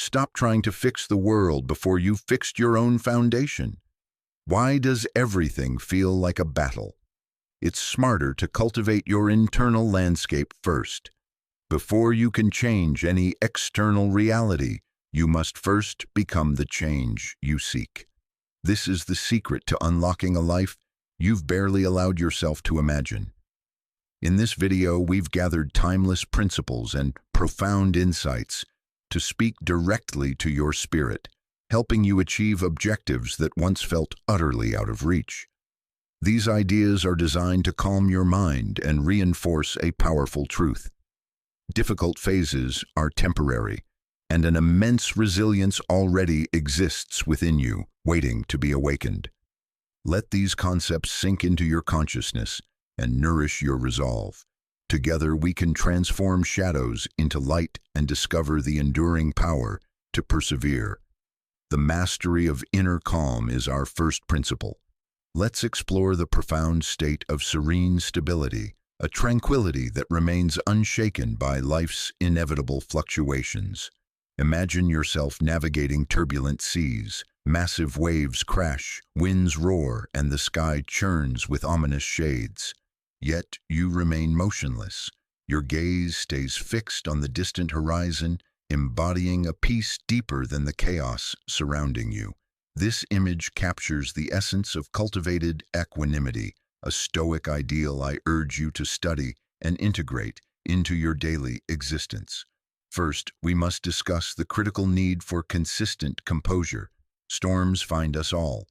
Stop trying to fix the world before you've fixed your own foundation. Why does everything feel like a battle? It's smarter to cultivate your internal landscape first. Before you can change any external reality, you must first become the change you seek. This is the secret to unlocking a life you've barely allowed yourself to imagine. In this video, we've gathered timeless principles and profound insights to speak directly to your spirit, helping you achieve objectives that once felt utterly out of reach. These ideas are designed to calm your mind and reinforce a powerful truth. Difficult phases are temporary, and an immense resilience already exists within you, waiting to be awakened. Let these concepts sink into your consciousness and nourish your resolve. Together we can transform shadows into light and discover the enduring power to persevere. The mastery of inner calm is our first principle. Let's explore the profound state of serene stability, a tranquility that remains unshaken by life's inevitable fluctuations. Imagine yourself navigating turbulent seas. Massive waves crash, winds roar, and the sky churns with ominous shades. Yet you remain motionless. Your gaze stays fixed on the distant horizon, embodying a peace deeper than the chaos surrounding you. This image captures the essence of cultivated equanimity, a Stoic ideal I urge you to study and integrate into your daily existence. First, we must discuss the critical need for consistent composure. Storms find us all.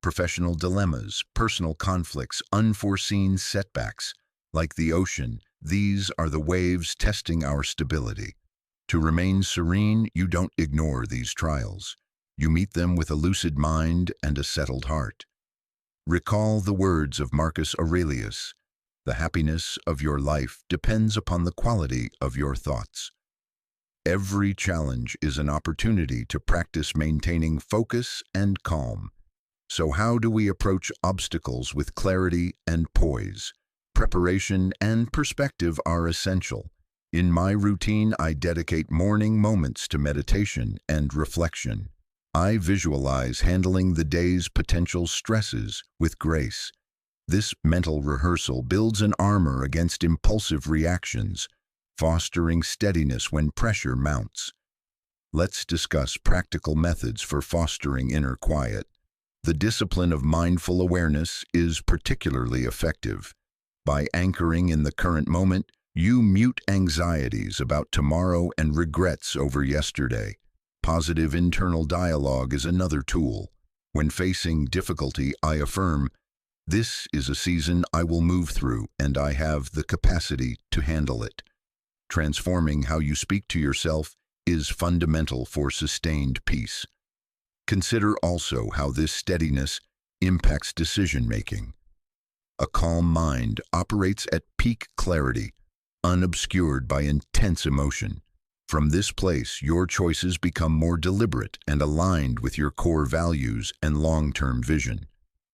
Professional dilemmas, personal conflicts, unforeseen setbacks. Like the ocean, these are the waves testing our stability. To remain serene, you don't ignore these trials. You meet them with a lucid mind and a settled heart. Recall the words of Marcus Aurelius. The happiness of your life depends upon the quality of your thoughts. Every challenge is an opportunity to practice maintaining focus and calm. So how do we approach obstacles with clarity and poise? Preparation and perspective are essential. In my routine, I dedicate morning moments to meditation and reflection. I visualize handling the day's potential stresses with grace. This mental rehearsal builds an armor against impulsive reactions, fostering steadiness when pressure mounts. Let's discuss practical methods for fostering inner quiet. The discipline of mindful awareness is particularly effective. By anchoring in the current moment, you mute anxieties about tomorrow and regrets over yesterday. Positive internal dialogue is another tool. When facing difficulty, I affirm, "This is a season I will move through, and I have the capacity to handle it." Transforming how you speak to yourself is fundamental for sustained peace. Consider also how this steadiness impacts decision-making. A calm mind operates at peak clarity, unobscured by intense emotion. From this place, your choices become more deliberate and aligned with your core values and long-term vision.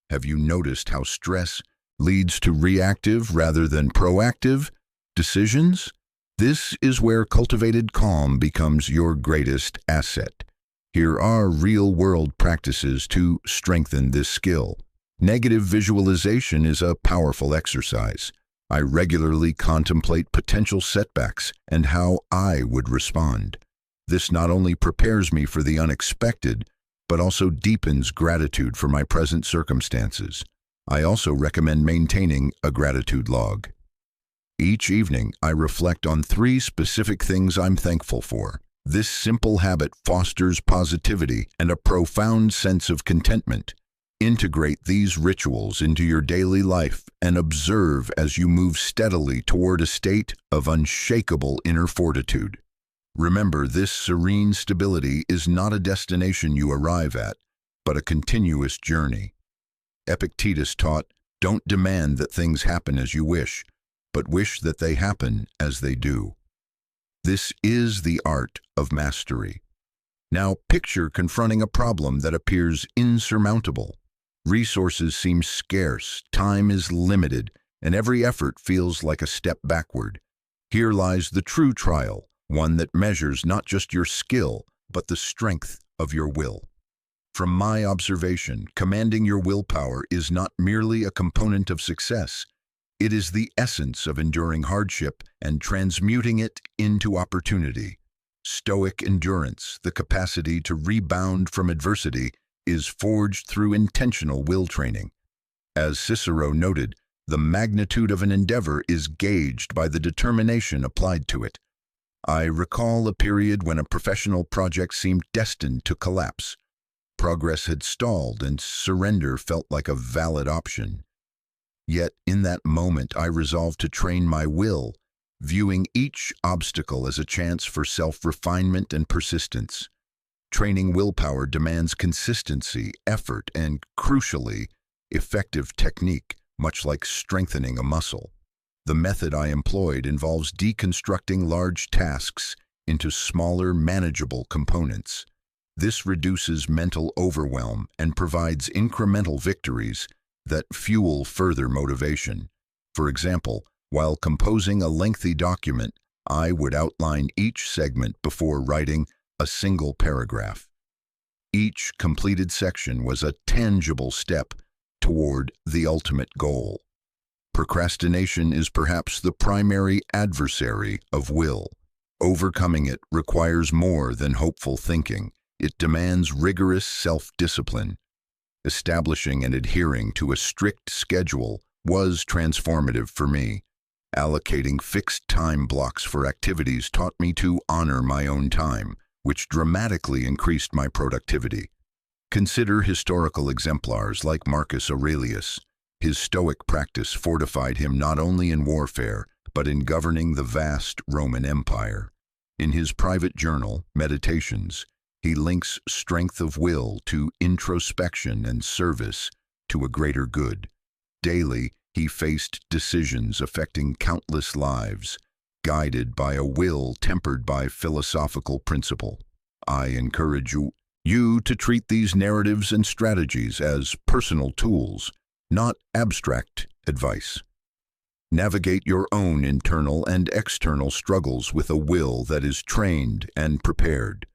Have you noticed how stress leads to reactive rather than proactive decisions? This is where cultivated calm becomes your greatest asset. Here are real-world practices to strengthen this skill. Negative visualization is a powerful exercise. I regularly contemplate potential setbacks and how I would respond. This not only prepares me for the unexpected, but also deepens gratitude for my present circumstances. I also recommend maintaining a gratitude log. Each evening, I reflect on 3 specific things I'm thankful for. This simple habit fosters positivity and a profound sense of contentment. Integrate these rituals into your daily life and observe as you move steadily toward a state of unshakable inner fortitude. Remember, this serene stability is not a destination you arrive at, but a continuous journey. Epictetus taught, "Don't demand that things happen as you wish, but wish that they happen as they do." This is the art of mastery. Now picture confronting a problem that appears insurmountable. Resources seem scarce, time is limited, and every effort feels like a step backward. Here lies the true trial, one that measures not just your skill, but the strength of your will. From my observation, commanding your willpower is not merely a component of success. It is the essence of enduring hardship and transmuting it into opportunity. Stoic endurance, the capacity to rebound from adversity, is forged through intentional will training. As Cicero noted, the magnitude of an endeavor is gauged by the determination applied to it. I recall a period when a professional project seemed destined to collapse. Progress had stalled and surrender felt like a valid option. Yet in that moment I resolved to train my will, viewing each obstacle as a chance for self-refinement and persistence. Training willpower demands consistency, effort, and, crucially, effective technique, much like strengthening a muscle. The method I employed involves deconstructing large tasks into smaller, manageable components. This reduces mental overwhelm and provides incremental victories that fuel further motivation. For example, while composing a lengthy document, I would outline each segment before writing a single paragraph. Each completed section was a tangible step toward the ultimate goal. Procrastination is perhaps the primary adversary of will. Overcoming it requires more than hopeful thinking. It demands rigorous self-discipline. Establishing and adhering to a strict schedule was transformative for me. Allocating fixed time blocks for activities taught me to honor my own time, which dramatically increased my productivity. Consider historical exemplars like Marcus Aurelius. His Stoic practice fortified him not only in warfare, but in governing the vast Roman Empire. In his private journal, Meditations, he links strength of will to introspection and service to a greater good. Daily, he faced decisions affecting countless lives, guided by a will tempered by philosophical principle. I encourage you to treat these narratives and strategies as personal tools, not abstract advice. Navigate your own internal and external struggles with a will that is trained and prepared.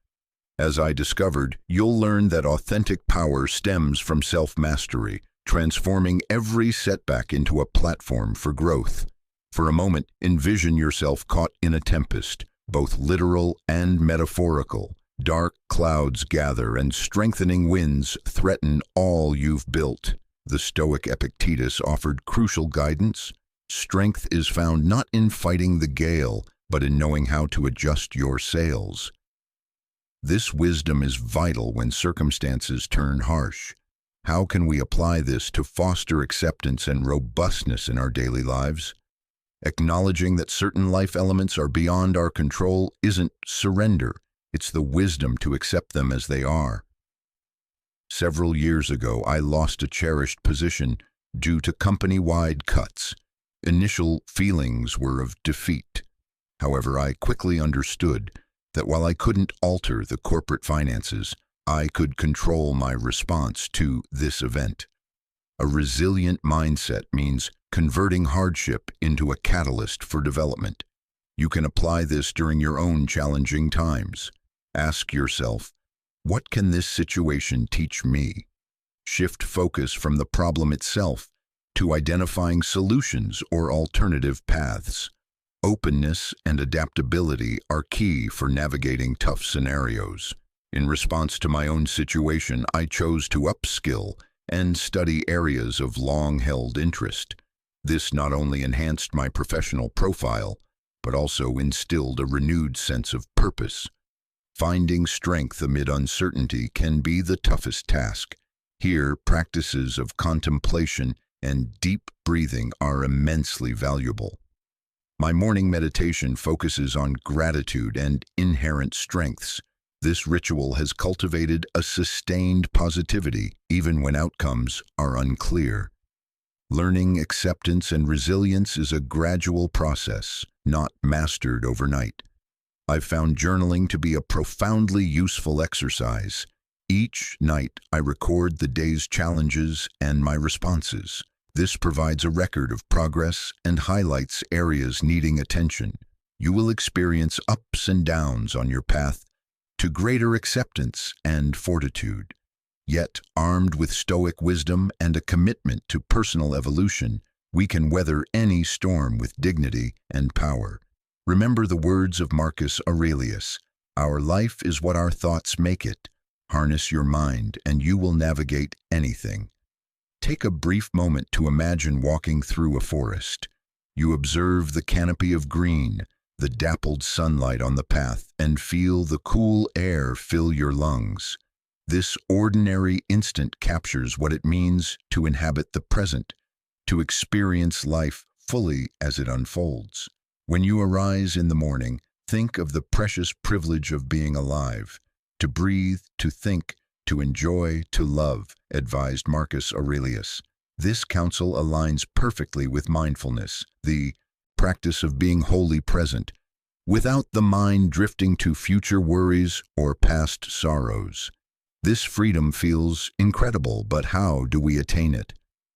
As I discovered, you'll learn that authentic power stems from self-mastery, transforming every setback into a platform for growth. For a moment, envision yourself caught in a tempest, both literal and metaphorical. Dark clouds gather and strengthening winds threaten all you've built. The Stoic Epictetus offered crucial guidance. Strength is found not in fighting the gale, but in knowing how to adjust your sails. This wisdom is vital when circumstances turn harsh. How can we apply this to foster acceptance and robustness in our daily lives? Acknowledging that certain life elements are beyond our control isn't surrender, it's the wisdom to accept them as they are. Several years ago, I lost a cherished position due to company-wide cuts. Initial feelings were of defeat. However, I quickly understood that while I couldn't alter the corporate finances, I could control my response to this event. A resilient mindset means converting hardship into a catalyst for development. You can apply this during your own challenging times. Ask yourself, what can this situation teach me? Shift focus from the problem itself to identifying solutions or alternative paths. Openness and adaptability are key for navigating tough scenarios. In response to my own situation, I chose to upskill and study areas of long-held interest. This not only enhanced my professional profile, but also instilled a renewed sense of purpose. Finding strength amid uncertainty can be the toughest task. Here, practices of contemplation and deep breathing are immensely valuable. My morning meditation focuses on gratitude and inherent strengths. This ritual has cultivated a sustained positivity, even when outcomes are unclear. Learning acceptance and resilience is a gradual process, not mastered overnight. I've found journaling to be a profoundly useful exercise. Each night, I record the day's challenges and my responses. This provides a record of progress and highlights areas needing attention. You will experience ups and downs on your path to greater acceptance and fortitude. Yet, armed with Stoic wisdom and a commitment to personal evolution, we can weather any storm with dignity and power. Remember the words of Marcus Aurelius, "Our life is what our thoughts make it. Harness your mind, and you will navigate anything." Take a brief moment to imagine walking through a forest. You observe the canopy of green, the dappled sunlight on the path, and feel the cool air fill your lungs. This ordinary instant captures what it means to inhabit the present, to experience life fully as it unfolds. When you arise in the morning, think of the precious privilege of being alive, to breathe, to think, to enjoy, to love, advised Marcus Aurelius. This counsel aligns perfectly with mindfulness, the practice of being wholly present, without the mind drifting to future worries or past sorrows. This freedom feels incredible, but how do we attain it?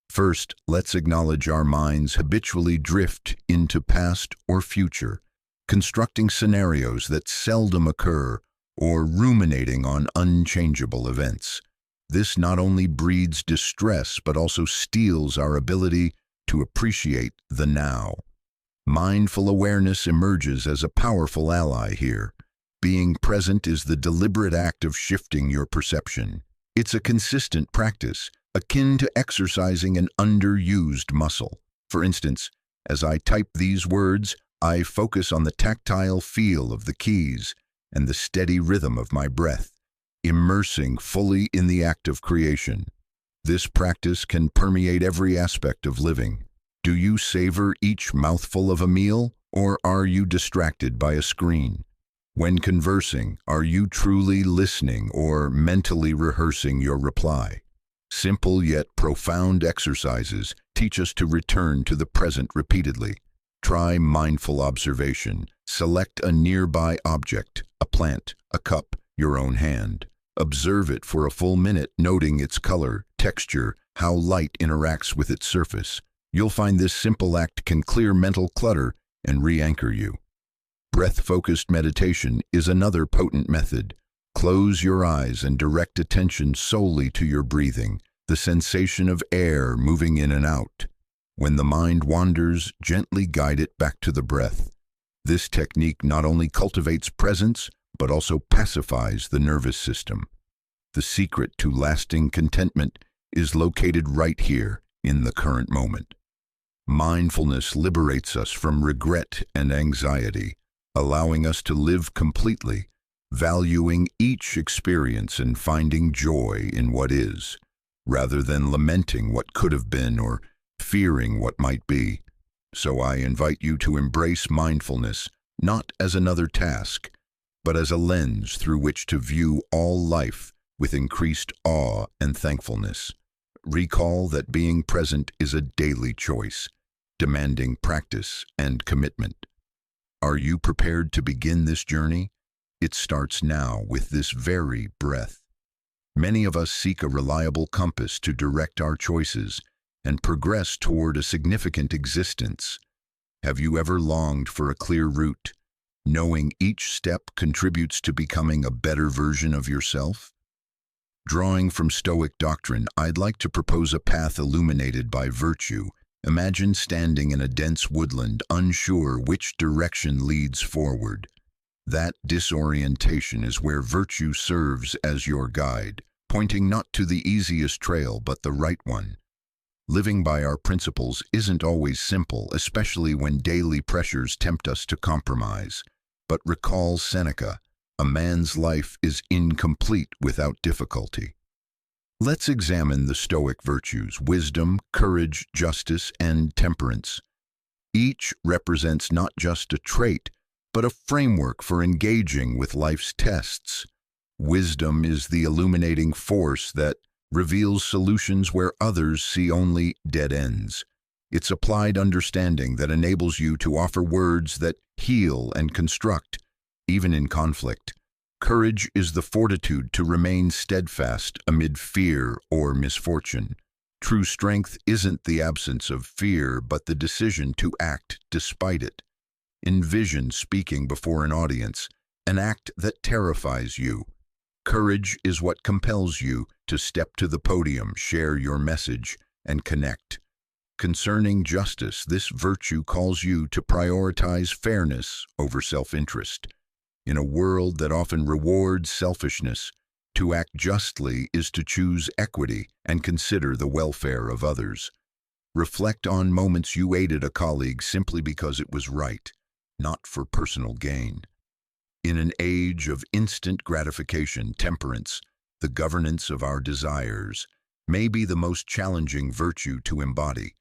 First, let's acknowledge our minds habitually drift into past or future, constructing scenarios that seldom occur or ruminating on unchangeable events. This not only breeds distress but also steals our ability to appreciate the now. Mindful awareness emerges as a powerful ally here. Being present is the deliberate act of shifting your perception. It's a consistent practice, akin to exercising an underused muscle. For instance, as I type these words, I focus on the tactile feel of the keys and the steady rhythm of my breath, immersing fully in the act of creation. This practice can permeate every aspect of living. Do you savor each mouthful of a meal, or are you distracted by a screen? When conversing, are you truly listening or mentally rehearsing your reply? Simple yet profound exercises teach us to return to the present repeatedly. Try mindful observation. Select a nearby object, a plant, a cup, your own hand. Observe it for a full minute, noting its color, texture, how light interacts with its surface. You'll find this simple act can clear mental clutter and re-anchor you. Breath-focused meditation is another potent method. Close your eyes and direct attention solely to your breathing, the sensation of air moving in and out. When the mind wanders, gently guide it back to the breath. This technique not only cultivates presence, but also pacifies the nervous system. The secret to lasting contentment is located right here in the current moment. Mindfulness liberates us from regret and anxiety, allowing us to live completely, valuing each experience and finding joy in what is, rather than lamenting what could have been or fearing what might be. So I invite you to embrace mindfulness, not as another task, but as a lens through which to view all life with increased awe and thankfulness. Recall that being present is a daily choice, demanding practice and commitment. Are you prepared to begin this journey? It starts now with this very breath. Many of us seek a reliable compass to direct our choices and progress toward a significant existence. Have you ever longed for a clear route, knowing each step contributes to becoming a better version of yourself? Drawing from Stoic doctrine, I'd like to propose a path illuminated by virtue. Imagine standing in a dense woodland, unsure which direction leads forward. That disorientation is where virtue serves as your guide, pointing not to the easiest trail but the right one. Living by our principles isn't always simple, especially when daily pressures tempt us to compromise. But recall Seneca, a man's life is incomplete without difficulty. Let's examine the Stoic virtues: wisdom, courage, justice, and temperance. Each represents not just a trait, but a framework for engaging with life's tests. Wisdom is the illuminating force that reveals solutions where others see only dead ends. It's applied understanding that enables you to offer words that heal and construct, even in conflict. Courage is the fortitude to remain steadfast amid fear or misfortune. True strength isn't the absence of fear, but the decision to act despite it. Envision speaking before an audience, an act that terrifies you. Courage is what compels you to step to the podium, share your message, and connect. Concerning justice, this virtue calls you to prioritize fairness over self-interest. In a world that often rewards selfishness, to act justly is to choose equity and consider the welfare of others. Reflect on moments you aided a colleague simply because it was right, not for personal gain. In an age of instant gratification, temperance, the governance of our desires, may be the most challenging virtue to embody.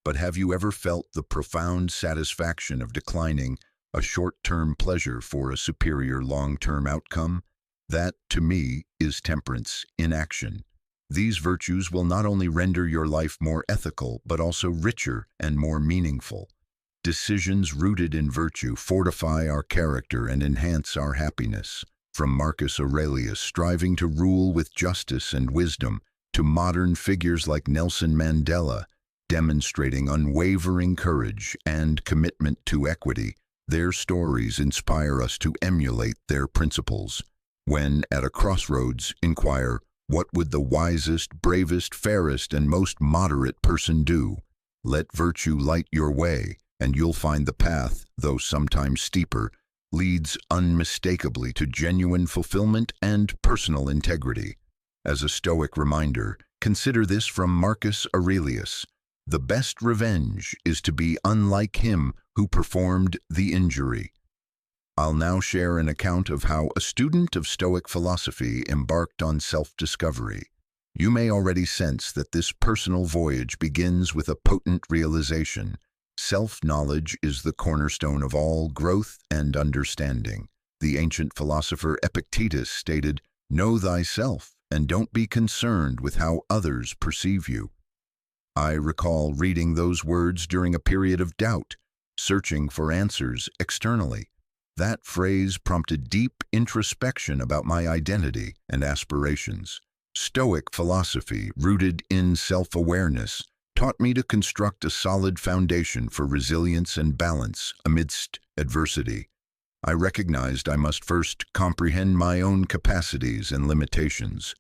But have you ever felt the profound satisfaction of declining a short-term pleasure for a superior long-term outcome? That, to me, is temperance in action. These virtues will not only render your life more ethical, but also richer and more meaningful. Decisions rooted in virtue fortify our character and enhance our happiness. From Marcus Aurelius striving to rule with justice and wisdom, to modern figures like Nelson Mandela, demonstrating unwavering courage and commitment to equity, their stories inspire us to emulate their principles. When at a crossroads, inquire, what would the wisest, bravest, fairest, and most moderate person do? Let virtue light your way, and you'll find the path, though sometimes steeper, leads unmistakably to genuine fulfillment and personal integrity. As a Stoic reminder, consider this from Marcus Aurelius: the best revenge is to be unlike him who performed the injury. I'll now share an account of how a student of Stoic philosophy embarked on self-discovery. You may already sense that this personal voyage begins with a potent realization. Self-knowledge is the cornerstone of all growth and understanding. The ancient philosopher Epictetus stated, "Know thyself, and don't be concerned with how others perceive you." I recall reading those words during a period of doubt, searching for answers externally. That phrase prompted deep introspection about my identity and aspirations. Stoic philosophy, rooted in self-awareness, taught me to construct a solid foundation for resilience and balance amidst adversity. I recognized I must first comprehend my own capacities and limitations.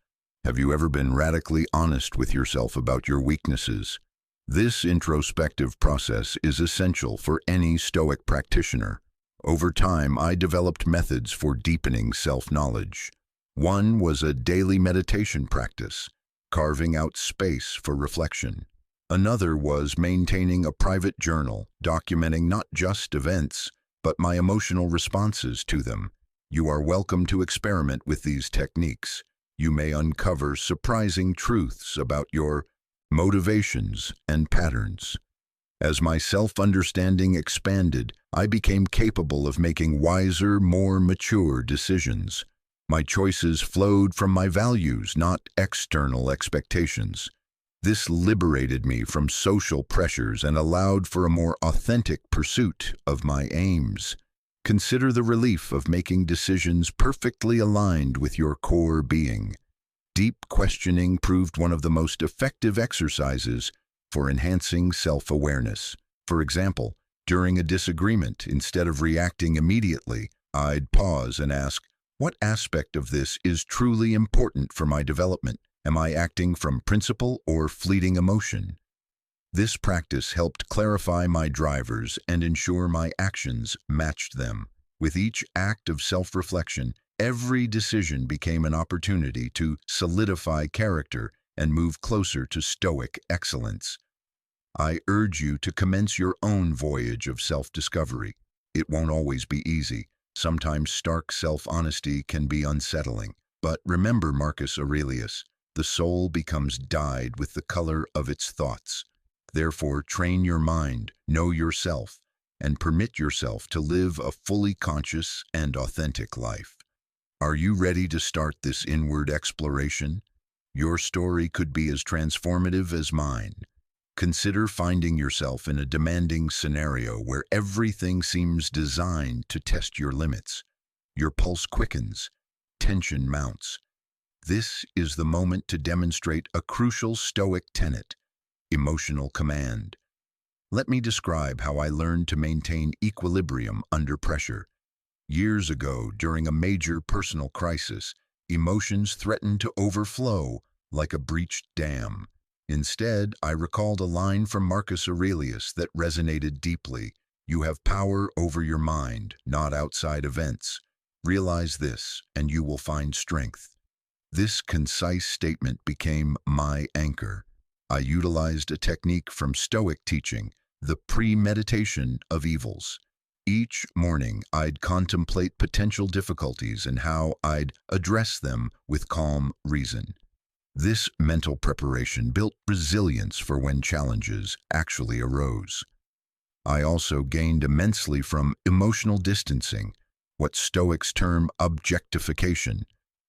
Have you ever been radically honest with yourself about your weaknesses? This introspective process is essential for any Stoic practitioner. Over time, I developed methods for deepening self-knowledge. One was a daily meditation practice, carving out space for reflection. Another was maintaining a private journal, documenting not just events, but my emotional responses to them. You are welcome to experiment with these techniques. You may uncover surprising truths about your motivations and patterns. As my self-understanding expanded, I became capable of making wiser, more mature decisions. My choices flowed from my values, not external expectations. This liberated me from social pressures and allowed for a more authentic pursuit of my aims. Consider the relief of making decisions perfectly aligned with your core being. Deep questioning proved one of the most effective exercises for enhancing self-awareness. For example, during a disagreement, instead of reacting immediately, I'd pause and ask, what aspect of this is truly important for my development? Am I acting from principle or fleeting emotion? This practice helped clarify my drivers and ensure my actions matched them. With each act of self-reflection, every decision became an opportunity to solidify character and move closer to Stoic excellence. I urge you to commence your own voyage of self-discovery. It won't always be easy. Sometimes stark self-honesty can be unsettling. But remember Marcus Aurelius, the soul becomes dyed with the color of its thoughts. Therefore, train your mind, know yourself, and permit yourself to live a fully conscious and authentic life. Are you ready to start this inward exploration? Your story could be as transformative as mine. Consider finding yourself in a demanding scenario where everything seems designed to test your limits. Your pulse quickens, tension mounts. This is the moment to demonstrate a crucial Stoic tenet: emotional command. Let me describe how I learned to maintain equilibrium under pressure. Years ago, during a major personal crisis, emotions threatened to overflow like a breached dam. Instead, I recalled a line from Marcus Aurelius that resonated deeply. You have power over your mind, not outside events. Realize this, and you will find strength. This concise statement became my anchor. I utilized a technique from Stoic teaching, the premeditation of evils. Each morning, I'd contemplate potential difficulties and how I'd address them with calm reason. This mental preparation built resilience for when challenges actually arose. I also gained immensely from emotional distancing, what Stoics term objectification.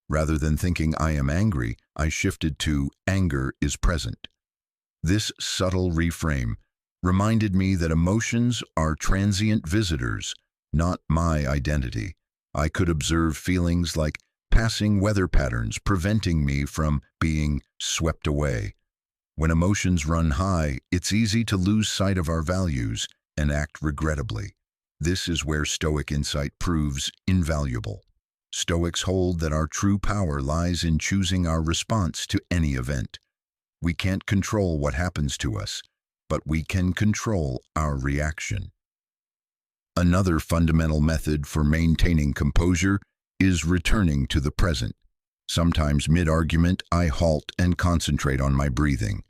Rather than thinking I am angry, I shifted to anger is present. This subtle reframe reminded me that emotions are transient visitors, not my identity. I could observe feelings like passing weather patterns preventing me from being swept away. When emotions run high, it's easy to lose sight of our values and act regrettably. This is where Stoic insight proves invaluable. Stoics hold that our true power lies in choosing our response to any event. We can't control what happens to us, but we can control our reaction. Another fundamental method for maintaining composure is returning to the present. Sometimes mid-argument, I halt and concentrate on my breathing.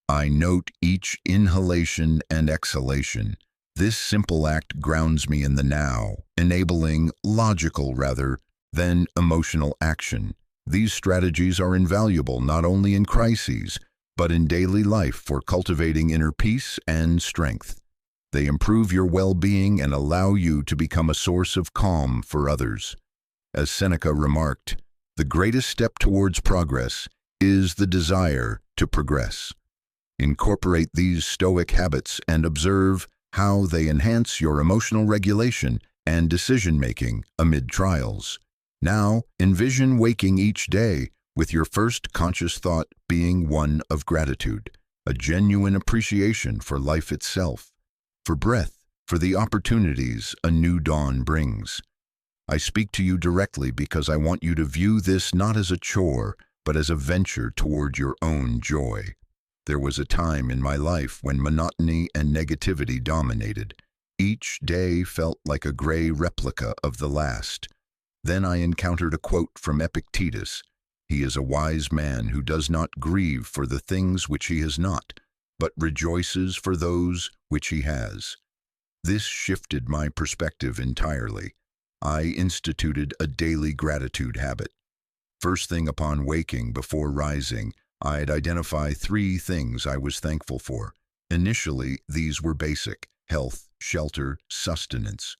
I note each inhalation and exhalation. This simple act grounds me in the now, enabling logical rather than emotional action. These strategies are invaluable not only in crises, but in daily life for cultivating inner peace and strength. They improve your well-being and allow you to become a source of calm for others. As Seneca remarked, the greatest step towards progress is the desire to progress. Incorporate these Stoic habits and observe how they enhance your emotional regulation and decision-making amid trials. Now, envision waking each day with your first conscious thought being one of gratitude, a genuine appreciation for life itself, for breath, for the opportunities a new dawn brings. I speak to you directly because I want you to view this not as a chore, but as a venture toward your own joy. There was a time in my life when monotony and negativity dominated. Each day felt like a gray replica of the last. Then I encountered a quote from Epictetus. He is a wise man who does not grieve for the things which he has not, but rejoices for those which he has. This shifted my perspective entirely. I instituted a daily gratitude habit. First thing upon waking, before rising, I'd identify 3 things I was thankful for. Initially, these were basic: health, shelter, sustenance.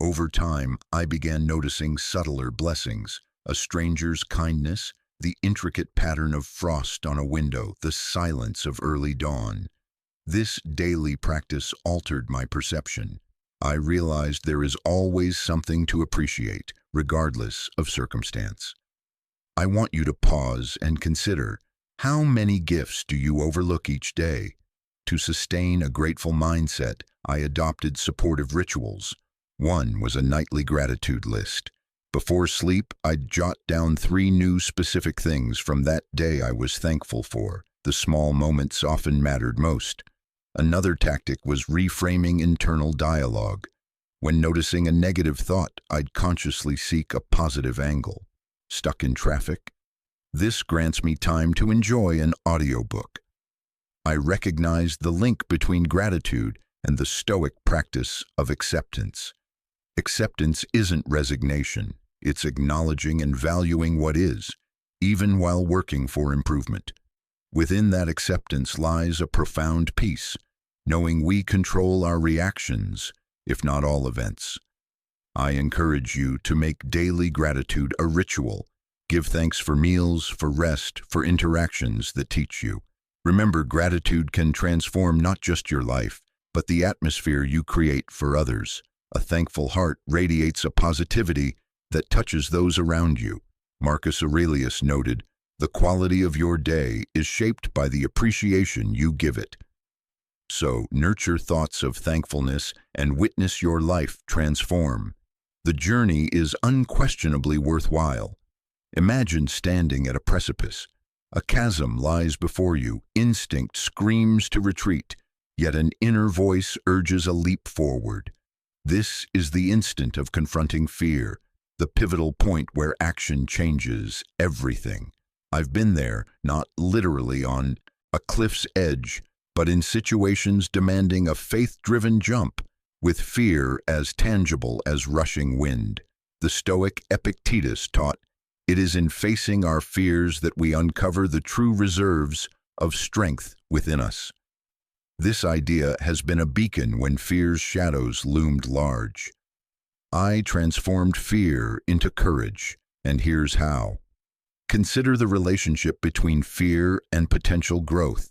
Over time, I began noticing subtler blessings: a stranger's kindness, the intricate pattern of frost on a window, the silence of early dawn. This daily practice altered my perception. I realized there is always something to appreciate, regardless of circumstance. I want you to pause and consider, how many gifts do you overlook each day? To sustain a grateful mindset, I adopted supportive rituals. One was a nightly gratitude list. Before sleep, I'd jot down 3 new specific things from that day I was thankful for. The small moments often mattered most. Another tactic was reframing internal dialogue. When noticing a negative thought, I'd consciously seek a positive angle. Stuck in traffic? This grants me time to enjoy an audiobook. I recognized the link between gratitude and the Stoic practice of acceptance. Acceptance isn't resignation. It's acknowledging and valuing what is, even while working for improvement. Within that acceptance lies a profound peace, knowing we control our reactions, if not all events. I encourage you to make daily gratitude a ritual. Give thanks for meals, for rest, for interactions that teach you. Remember, gratitude can transform not just your life, but the atmosphere you create for others. A thankful heart radiates a positivity that touches those around you. Marcus Aurelius noted, "The quality of your day is shaped by the appreciation you give it." So, nurture thoughts of thankfulness and witness your life transform. The journey is unquestionably worthwhile. Imagine standing at a precipice. A chasm lies before you, instinct screams to retreat, yet an inner voice urges a leap forward. This is the instant of confronting fear, the pivotal point where action changes everything. I've been there, not literally on a cliff's edge, but in situations demanding a faith-driven jump, with fear as tangible as rushing wind. The Stoic Epictetus taught, "It is in facing our fears that we uncover the true reserves of strength within us." This idea has been a beacon when fear's shadows loomed large. I transformed fear into courage, and here's how. Consider the relationship between fear and potential growth.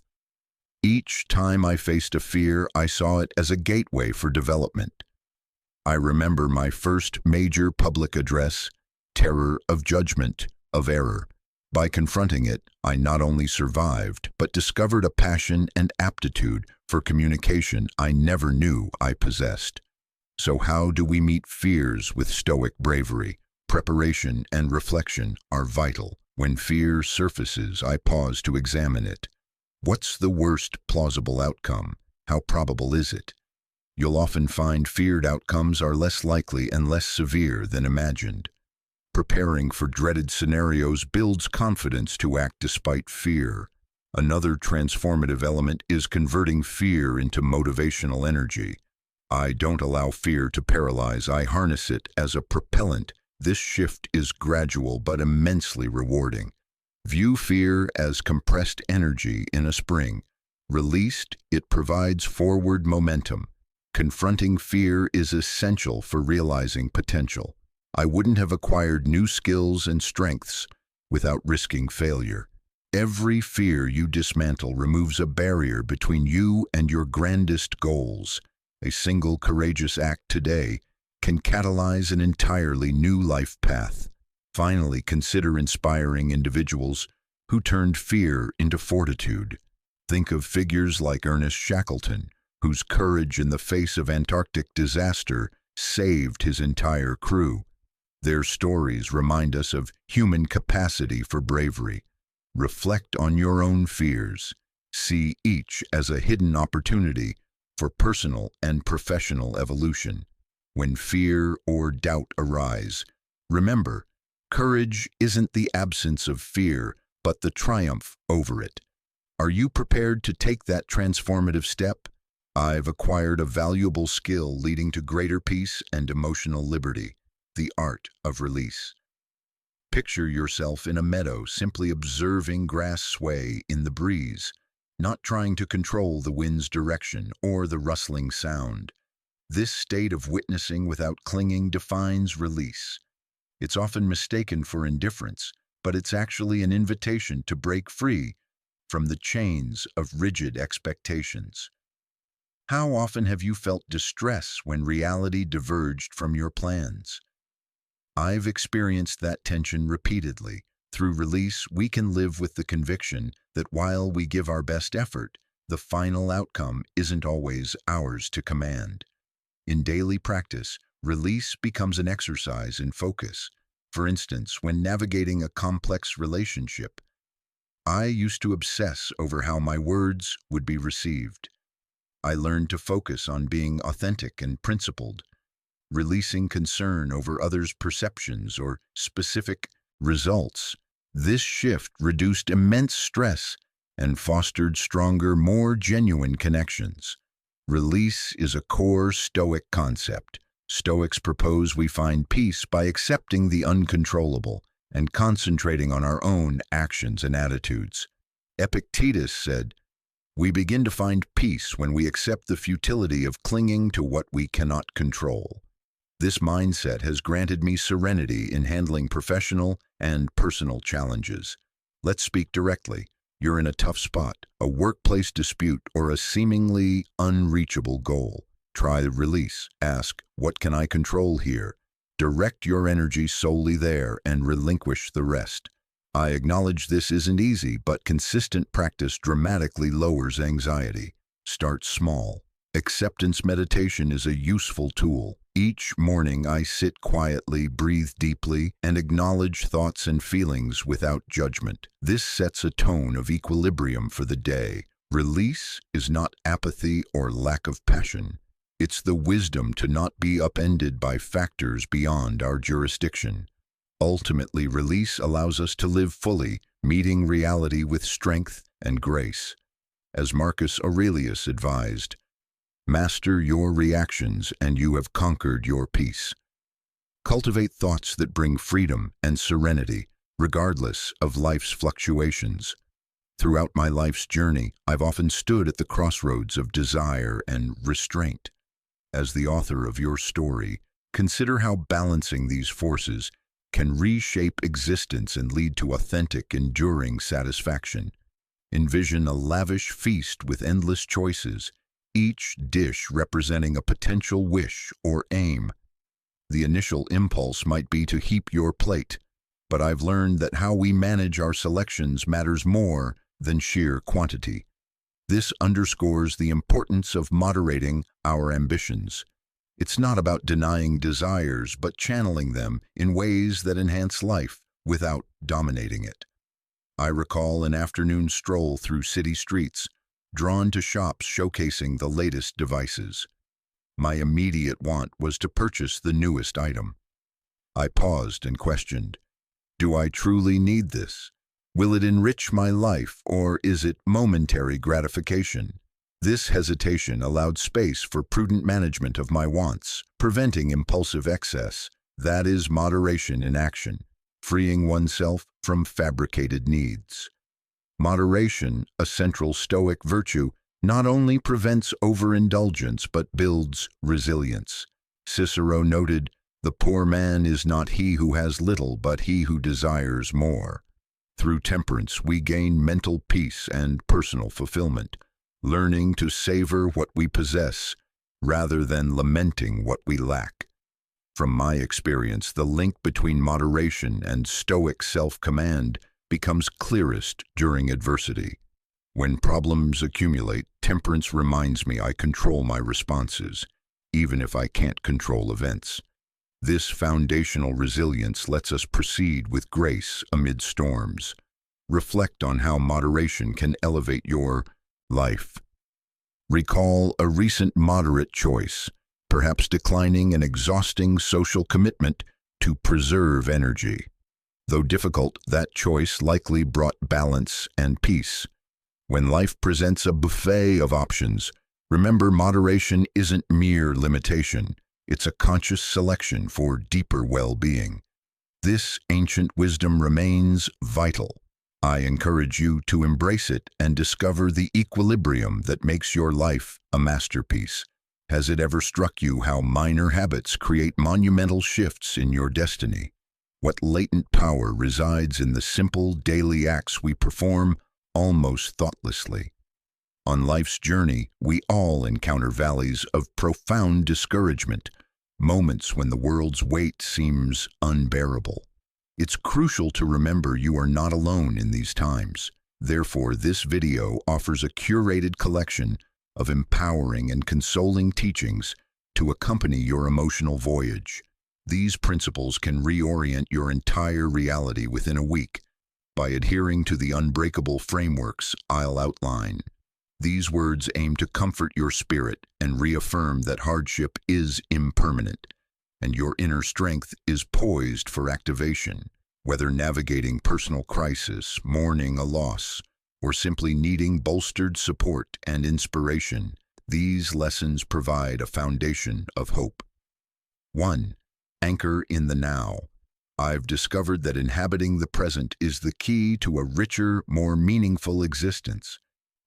Each time I faced a fear, I saw it as a gateway for development. I remember my first major public address, terror of judgment, of error. By confronting it, I not only survived, but discovered a passion and aptitude for communication I never knew I possessed. So how do we meet fears with Stoic bravery? Preparation and reflection are vital. When fear surfaces, I pause to examine it. What's the worst plausible outcome? How probable is it? You'll often find feared outcomes are less likely and less severe than imagined. Preparing for dreaded scenarios builds confidence to act despite fear. Another transformative element is converting fear into motivational energy. I don't allow fear to paralyze, I harness it as a propellant. This shift is gradual but immensely rewarding. View fear as compressed energy in a spring. Released, it provides forward momentum. Confronting fear is essential for realizing potential. I wouldn't have acquired new skills and strengths without risking failure. Every fear you dismantle removes a barrier between you and your grandest goals. A single courageous act today can catalyze an entirely new life path. Finally, consider inspiring individuals who turned fear into fortitude. Think of figures like Ernest Shackleton, whose courage in the face of Antarctic disaster saved his entire crew. Their stories remind us of human capacity for bravery. Reflect on your own fears. See each as a hidden opportunity for personal and professional evolution. When fear or doubt arise, remember, courage isn't the absence of fear, but the triumph over it. Are you prepared to take that transformative step? I've acquired a valuable skill leading to greater peace and emotional liberty, the art of release. Picture yourself in a meadow, simply observing grass sway in the breeze, not trying to control the wind's direction or the rustling sound. This state of witnessing without clinging defines release. It's often mistaken for indifference, but it's actually an invitation to break free from the chains of rigid expectations. How often have you felt distress when reality diverged from your plans? I've experienced that tension repeatedly. Through release, we can live with the conviction that while we give our best effort, the final outcome isn't always ours to command. In daily practice, release becomes an exercise in focus. For instance, when navigating a complex relationship, I used to obsess over how my words would be received. I learned to focus on being authentic and principled, releasing concern over others' perceptions or specific results. This shift reduced immense stress and fostered stronger, more genuine connections. Release is a core Stoic concept. Stoics propose we find peace by accepting the uncontrollable and concentrating on our own actions and attitudes. Epictetus said, "We begin to find peace when we accept the futility of clinging to what we cannot control." This mindset has granted me serenity in handling professional and personal challenges. Let's speak directly. You're in a tough spot, a workplace dispute, or a seemingly unreachable goal. Try the release. Ask, what can I control here? Direct your energy solely there and relinquish the rest. I acknowledge this isn't easy, but consistent practice dramatically lowers anxiety. Start small. Acceptance meditation is a useful tool. Each morning I sit quietly, breathe deeply, and acknowledge thoughts and feelings without judgment. This sets a tone of equilibrium for the day. Release is not apathy or lack of passion. It's the wisdom to not be upended by factors beyond our jurisdiction. Ultimately, release allows us to live fully, meeting reality with strength and grace. As Marcus Aurelius advised, master your reactions and you have conquered your peace. Cultivate thoughts that bring freedom and serenity, regardless of life's fluctuations. Throughout my life's journey, I've often stood at the crossroads of desire and restraint. As the author of your story, consider how balancing these forces can reshape existence and lead to authentic, enduring satisfaction. Envision a lavish feast with endless choices, each dish representing a potential wish or aim. The initial impulse might be to heap your plate, but I've learned that how we manage our selections matters more than sheer quantity. This underscores the importance of moderating our ambitions. It's not about denying desires, but channeling them in ways that enhance life without dominating it. I recall an afternoon stroll through city streets, drawn to shops showcasing the latest devices. My immediate want was to purchase the newest item. I paused and questioned, do I truly need this? Will it enrich my life, or is it momentary gratification? This hesitation allowed space for prudent management of my wants, preventing impulsive excess. That is moderation in action, freeing oneself from fabricated needs. Moderation, a central Stoic virtue, not only prevents overindulgence but builds resilience. Cicero noted, "The poor man is not he who has little, but he who desires more." Through temperance, we gain mental peace and personal fulfillment, learning to savor what we possess rather than lamenting what we lack. From my experience, the link between moderation and Stoic self-command becomes clearest during adversity. When problems accumulate, temperance reminds me I control my responses, even if I can't control events. This foundational resilience lets us proceed with grace amid storms. Reflect on how moderation can elevate your life. Recall a recent moderate choice, perhaps declining an exhausting social commitment to preserve energy. Though difficult, that choice likely brought balance and peace. When life presents a buffet of options, remember moderation isn't mere limitation. It's a conscious selection for deeper well-being. This ancient wisdom remains vital. I encourage you to embrace it and discover the equilibrium that makes your life a masterpiece. Has it ever struck you how minor habits create monumental shifts in your destiny? What latent power resides in the simple daily acts we perform almost thoughtlessly? On life's journey, we all encounter valleys of profound discouragement, moments when the world's weight seems unbearable. It's crucial to remember you are not alone in these times. Therefore, this video offers a curated collection of empowering and consoling teachings to accompany your emotional voyage. These principles can reorient your entire reality within a week by adhering to the unbreakable frameworks I'll outline. These words aim to comfort your spirit and reaffirm that hardship is impermanent, and your inner strength is poised for activation. Whether navigating personal crisis, mourning a loss, or simply needing bolstered support and inspiration, these lessons provide a foundation of hope. 1. Anchor in the now. I've discovered that inhabiting the present is the key to a richer, more meaningful existence.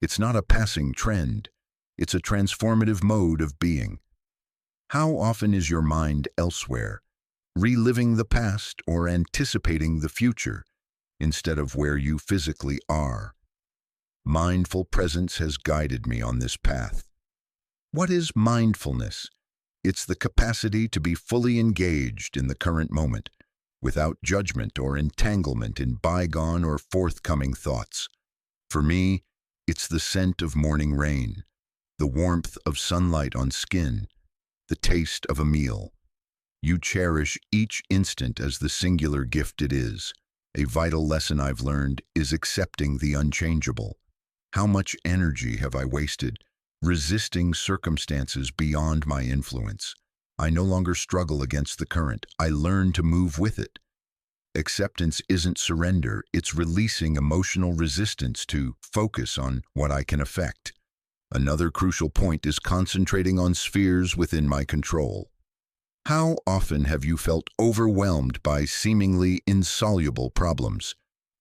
It's not a passing trend. It's a transformative mode of being. How often is your mind elsewhere, reliving the past or anticipating the future, instead of where you physically are? Mindful presence has guided me on this path. What is mindfulness? It's the capacity to be fully engaged in the current moment, without judgment or entanglement in bygone or forthcoming thoughts. For me, it's the scent of morning rain, the warmth of sunlight on skin, the taste of a meal. You cherish each instant as the singular gift it is. A vital lesson I've learned is accepting the unchangeable. How much energy have I wasted resisting circumstances beyond my influence? I no longer struggle against the current. I learn to move with it. Acceptance isn't surrender, it's releasing emotional resistance to focus on what I can affect. Another crucial point is concentrating on spheres within my control. How often have you felt overwhelmed by seemingly insoluble problems?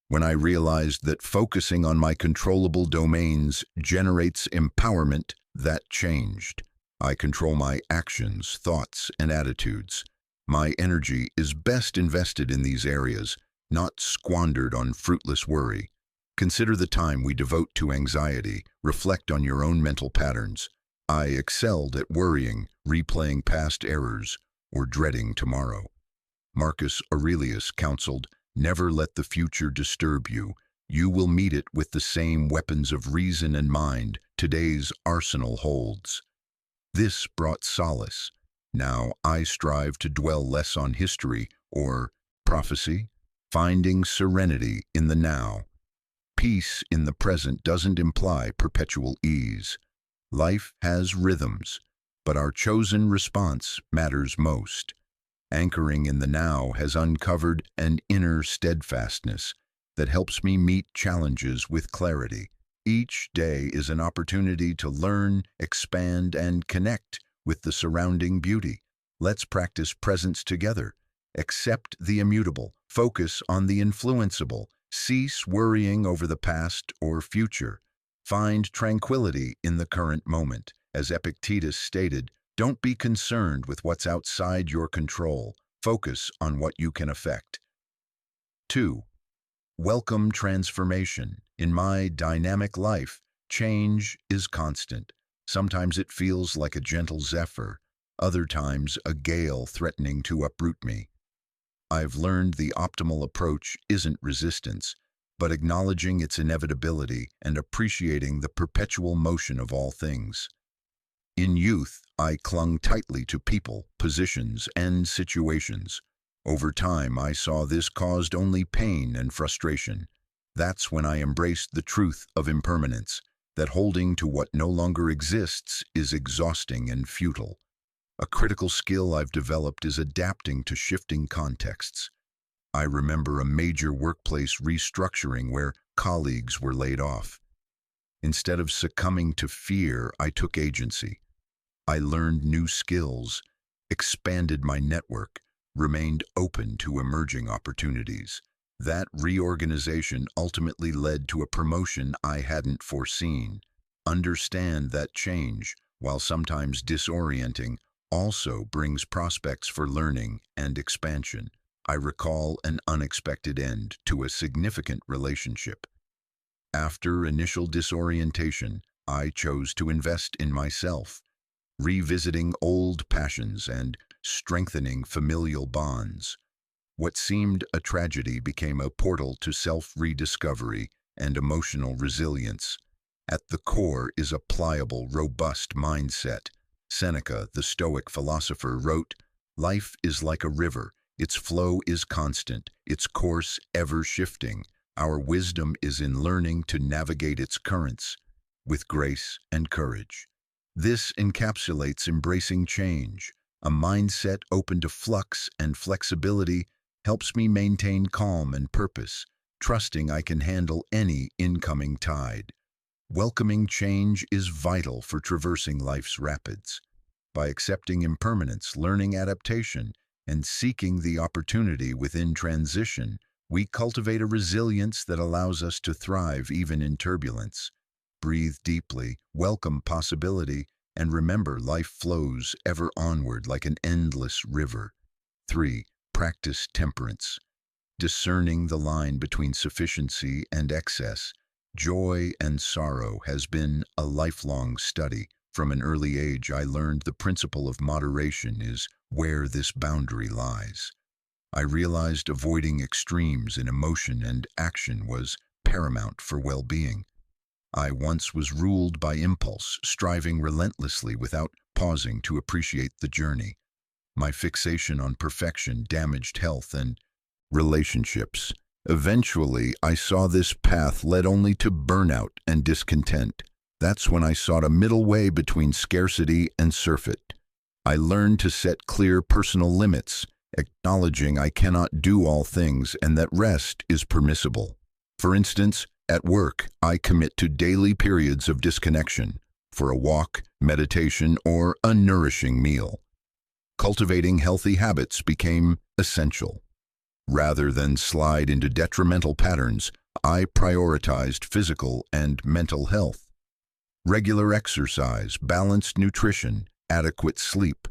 When I realized that focusing on my controllable domains generates empowerment, that changed. I control my actions, thoughts, and attitudes. My energy is best invested in these areas, not squandered on fruitless worry. Consider the time we devote to anxiety. Reflect on your own mental patterns. I excelled at worrying, replaying past errors, or dreading tomorrow. Marcus Aurelius counseled, "Never let the future disturb you. You will meet it with the same weapons of reason and mind today's arsenal holds." This brought solace. Now I strive to dwell less on history or prophecy, finding serenity in the now. Peace in the present doesn't imply perpetual ease. Life has rhythms, but our chosen response matters most. Anchoring in the now has uncovered an inner steadfastness that helps me meet challenges with clarity. Each day is an opportunity to learn, expand, and connect with the surrounding beauty. Let's practice presence together. Accept the immutable. Focus on the influenceable. Cease worrying over the past or future. Find tranquility in the current moment. As Epictetus stated, don't be concerned with what's outside your control. Focus on what you can affect. 2. Welcome transformation. In my dynamic life, change is constant. Sometimes it feels like a gentle zephyr, other times a gale threatening to uproot me. I've learned the optimal approach isn't resistance, but acknowledging its inevitability and appreciating the perpetual motion of all things. In youth, I clung tightly to people, positions, and situations. Over time, I saw this caused only pain and frustration. That's when I embraced the truth of impermanence, that holding to what no longer exists is exhausting and futile. A critical skill I've developed is adapting to shifting contexts. I remember a major workplace restructuring where colleagues were laid off. Instead of succumbing to fear, I took agency. I learned new skills, expanded my network, remained open to emerging opportunities. That reorganization ultimately led to a promotion I hadn't foreseen. Understand that change, while sometimes disorienting, also brings prospects for learning and expansion. I recall an unexpected end to a significant relationship. After initial disorientation, I chose to invest in myself, revisiting old passions and strengthening familial bonds. What seemed a tragedy became a portal to self-rediscovery and emotional resilience. At the core is a pliable, robust mindset. Seneca, the Stoic philosopher, wrote, "Life is like a river. Its flow is constant, its course ever-shifting. Our wisdom is in learning to navigate its currents with grace and courage." This encapsulates embracing change. A mindset open to flux and flexibility helps me maintain calm and purpose, trusting I can handle any incoming tide. Welcoming change is vital for traversing life's rapids. By accepting impermanence, learning adaptation, and seeking the opportunity within transition, we cultivate a resilience that allows us to thrive even in turbulence. Breathe deeply, welcome possibility, and remember life flows ever onward like an endless river. 3. Practice temperance. Discerning the line between sufficiency and excess, joy and sorrow has been a lifelong study. From an early age, I learned the principle of moderation is where this boundary lies. I realized avoiding extremes in emotion and action was paramount for well-being. I once was ruled by impulse, striving relentlessly without pausing to appreciate the journey. My fixation on perfection damaged health and relationships. Eventually, I saw this path led only to burnout and discontent. That's when I sought a middle way between scarcity and surfeit. I learned to set clear personal limits, acknowledging I cannot do all things and that rest is permissible. For instance, at work, I commit to daily periods of disconnection for a walk, meditation, or a nourishing meal. Cultivating healthy habits became essential. Rather than slide into detrimental patterns, I prioritized physical and mental health. Regular exercise, balanced nutrition, adequate sleep.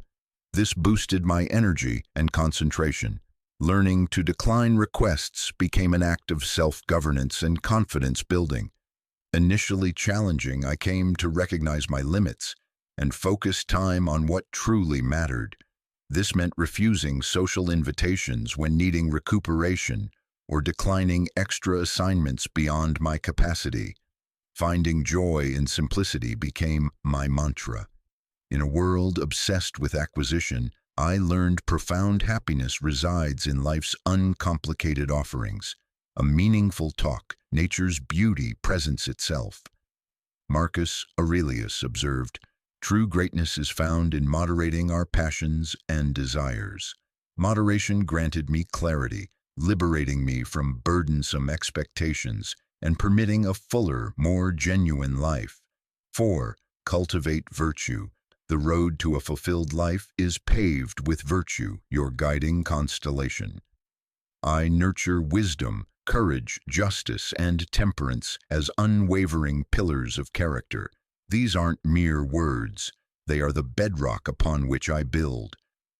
This boosted my energy and concentration. Learning to decline requests became an act of self-governance and confidence building. Initially challenging, I came to recognize my limits and focus time on what truly mattered. This meant refusing social invitations when needing recuperation or declining extra assignments beyond my capacity. Finding joy in simplicity became my mantra. In a world obsessed with acquisition, I learned profound happiness resides in life's uncomplicated offerings. A meaningful talk, nature's beauty presents itself. Marcus Aurelius observed, "True greatness is found in moderating our passions and desires." Moderation granted me clarity, liberating me from burdensome expectations and permitting a fuller, more genuine life. 4. Cultivate virtue. The road to a fulfilled life is paved with virtue, your guiding constellation. I nurture wisdom, courage, justice, and temperance as unwavering pillars of character. These aren't mere words. They are the bedrock upon which I build.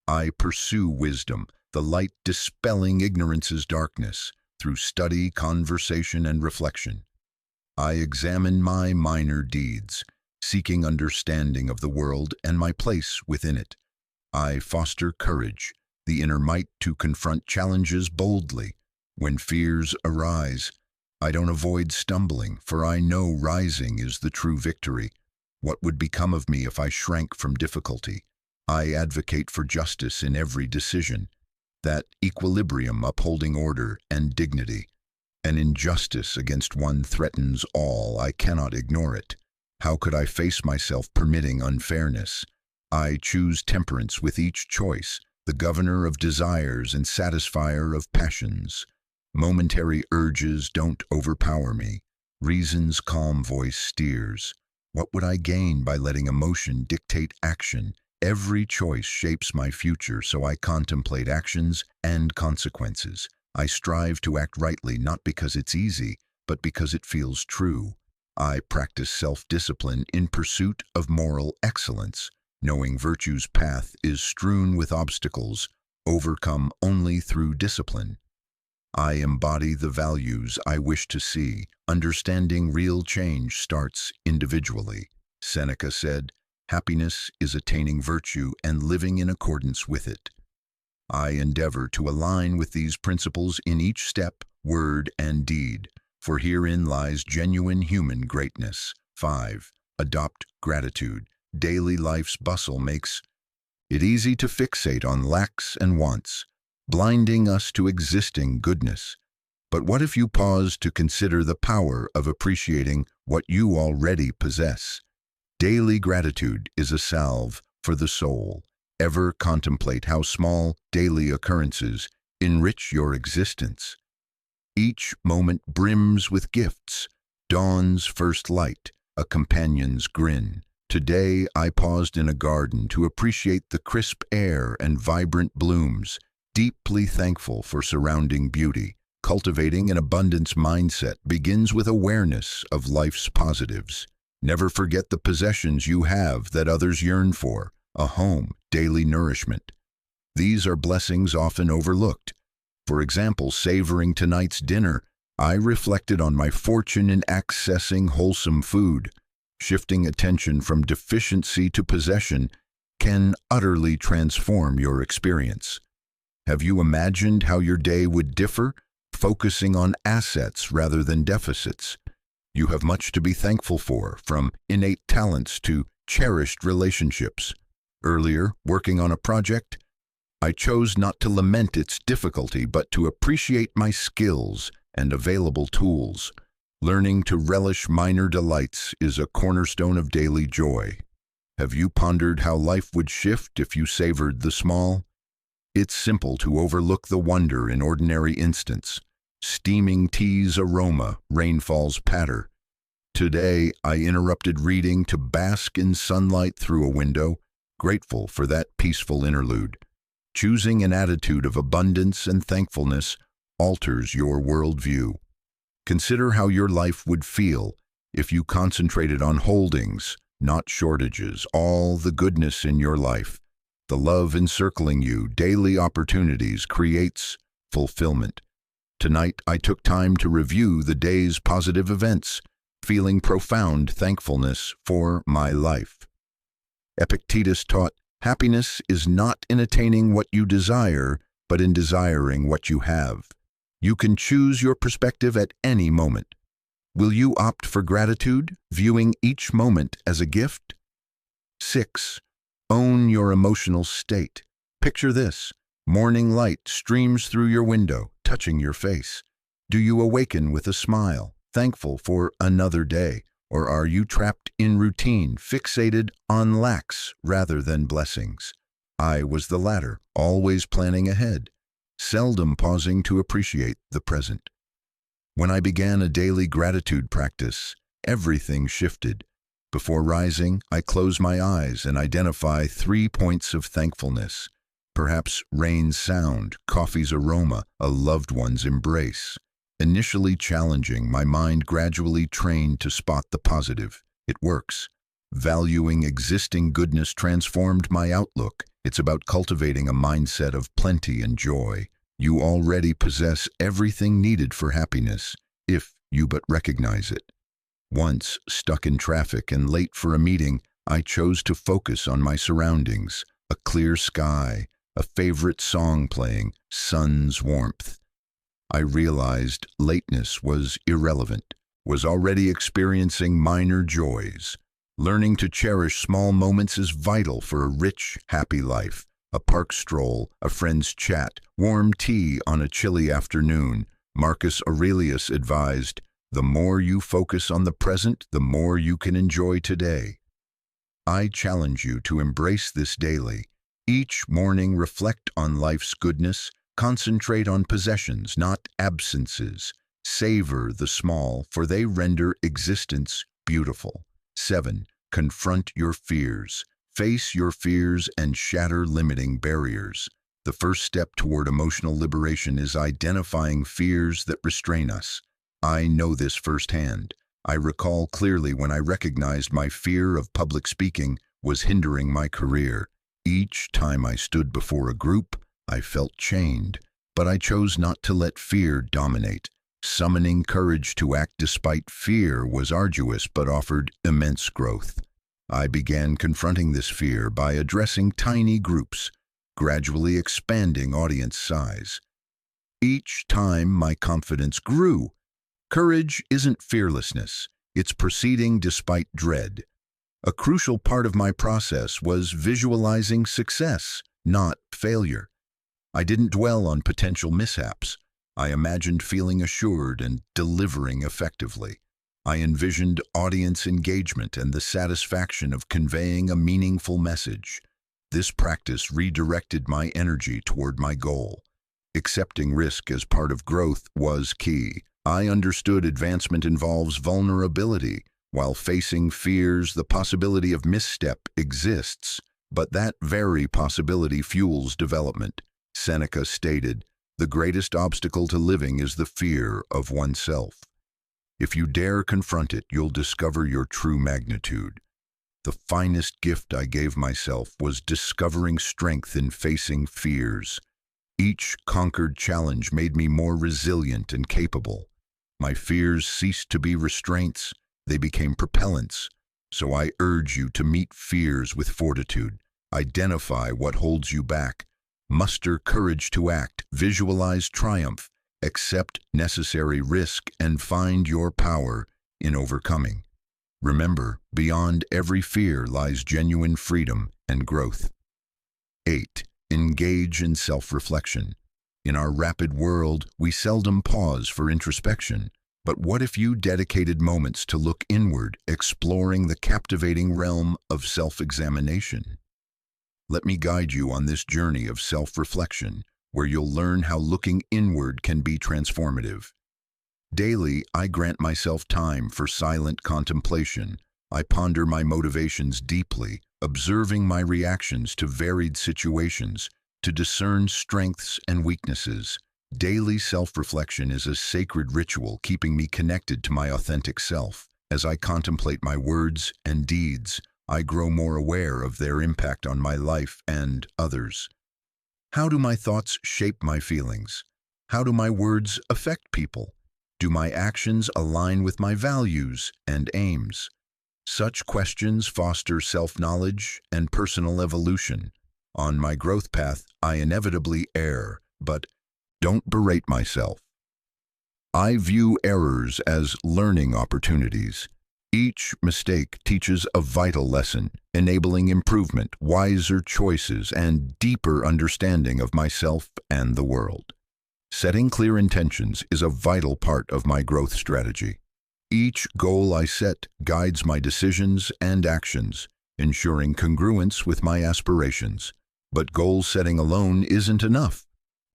I pursue wisdom, the light dispelling ignorance's darkness, through study, conversation, and reflection. I examine my minor deeds, seeking understanding of the world and my place within it. I foster courage, the inner might to confront challenges boldly. When fears arise, I don't avoid stumbling, for I know rising is the true victory. What would become of me if I shrank from difficulty? I advocate for justice in every decision, that equilibrium upholding order and dignity. An injustice against one threatens all, I cannot ignore it. How could I face myself permitting unfairness? I choose temperance with each choice, the governor of desires and satisfier of passions. Momentary urges don't overpower me. Reason's calm voice steers. What would I gain by letting emotion dictate action? Every choice shapes my future, so I contemplate actions and consequences. I strive to act rightly not because it's easy, but because it feels true. I practice self-discipline in pursuit of moral excellence, knowing virtue's path is strewn with obstacles, overcome only through discipline. I embody the values I wish to see. Understanding real change starts individually. Seneca said, "Happiness is attaining virtue and living in accordance with it." I endeavor to align with these principles in each step, word, and deed, for herein lies genuine human greatness. 5. Adopt gratitude. Daily life's bustle makes it easy to fixate on lacks and wants, blinding us to existing goodness. But what if you pause to consider the power of appreciating what you already possess? Daily gratitude is a salve for the soul. Ever contemplate how small daily occurrences enrich your existence? Each moment brims with gifts, dawn's first light, a companion's grin. Today I paused in a garden to appreciate the crisp air and vibrant blooms, deeply thankful for surrounding beauty. Cultivating an abundance mindset begins with awareness of life's positives. Never forget the possessions you have that others yearn for, a home, daily nourishment. These are blessings often overlooked. For example, savoring tonight's dinner, I reflected on my fortune in accessing wholesome food. Shifting attention from deficiency to possession can utterly transform your experience. Have you imagined how your day would differ, focusing on assets rather than deficits? You have much to be thankful for, from innate talents to cherished relationships. Earlier, working on a project, I chose not to lament its difficulty but to appreciate my skills and available tools. Learning to relish minor delights is a cornerstone of daily joy. Have you pondered how life would shift if you savored the small? It's simple to overlook the wonder in ordinary instants. Steaming tea's aroma, rainfall's patter. Today, I interrupted reading to bask in sunlight through a window, grateful for that peaceful interlude. Choosing an attitude of abundance and thankfulness alters your worldview. Consider how your life would feel if you concentrated on holdings, not shortages, all the goodness in your life. The love encircling you, daily opportunities, creates fulfillment. Tonight, I took time to review the day's positive events, feeling profound thankfulness for my life. Epictetus taught, happiness is not in attaining what you desire, but in desiring what you have. You can choose your perspective at any moment. Will you opt for gratitude, viewing each moment as a gift? 6. Own your emotional state. Picture this. Morning light streams through your window, touching your face. Do you awaken with a smile, thankful for another day? Or are you trapped in routine, fixated on lacks rather than blessings? I was the latter, always planning ahead, seldom pausing to appreciate the present. When I began a daily gratitude practice, everything shifted. Before rising, I close my eyes and identify 3 points of thankfulness. Perhaps rain's sound, coffee's aroma, a loved one's embrace. Initially challenging, my mind gradually trained to spot the positive. It works. Valuing existing goodness transformed my outlook. It's about cultivating a mindset of plenty and joy. You already possess everything needed for happiness, if you but recognize it. Once, stuck in traffic and late for a meeting, I chose to focus on my surroundings. A clear sky, a favorite song playing, sun's warmth. I realized lateness was irrelevant, was already experiencing minor joys. Learning to cherish small moments is vital for a rich, happy life. A park stroll, a friend's chat, warm tea on a chilly afternoon. Marcus Aurelius advised, the more you focus on the present, the more you can enjoy today. I challenge you to embrace this daily. Each morning reflect on life's goodness, concentrate on possessions, not absences. Savor the small, for they render existence beautiful. 7. Confront your fears. Face your fears and shatter limiting barriers. The first step toward emotional liberation is identifying fears that restrain us. I know this firsthand. I recall clearly when I recognized my fear of public speaking was hindering my career. Each time I stood before a group, I felt chained, but I chose not to let fear dominate. Summoning courage to act despite fear was arduous but offered immense growth. I began confronting this fear by addressing tiny groups, gradually expanding audience size. Each time my confidence grew. Courage isn't fearlessness, it's proceeding despite dread. A crucial part of my process was visualizing success, not failure. I didn't dwell on potential mishaps. I imagined feeling assured and delivering effectively. I envisioned audience engagement and the satisfaction of conveying a meaningful message. This practice redirected my energy toward my goal. Accepting risk as part of growth was key. I understood advancement involves vulnerability. While facing fears, the possibility of misstep exists, but that very possibility fuels development. Seneca stated, "The greatest obstacle to living is the fear of oneself." If you dare confront it, you'll discover your true magnitude. The finest gift I gave myself was discovering strength in facing fears. Each conquered challenge made me more resilient and capable. My fears ceased to be restraints, they became propellants. So I urge you to meet fears with fortitude. Identify what holds you back. Muster courage to act, visualize triumph, accept necessary risk, and find your power in overcoming. Remember, beyond every fear lies genuine freedom and growth. 8. Engage in self-reflection. In our rapid world, we seldom pause for introspection. But what if you dedicated moments to look inward, exploring the captivating realm of self-examination? Let me guide you on this journey of self-reflection, where you'll learn how looking inward can be transformative. Daily, I grant myself time for silent contemplation. I ponder my motivations deeply, observing my reactions to varied situations, to discern strengths and weaknesses. Daily self-reflection is a sacred ritual keeping me connected to my authentic self. As I contemplate my words and deeds, I grow more aware of their impact on my life and others. How do my thoughts shape my feelings? How do my words affect people? Do my actions align with my values and aims? Such questions foster self-knowledge and personal evolution. On my growth path, I inevitably err, but don't berate myself. I view errors as learning opportunities. Each mistake teaches a vital lesson, enabling improvement, wiser choices, and deeper understanding of myself and the world. Setting clear intentions is a vital part of my growth strategy. Each goal I set guides my decisions and actions, ensuring congruence with my aspirations. But goal setting alone isn't enough.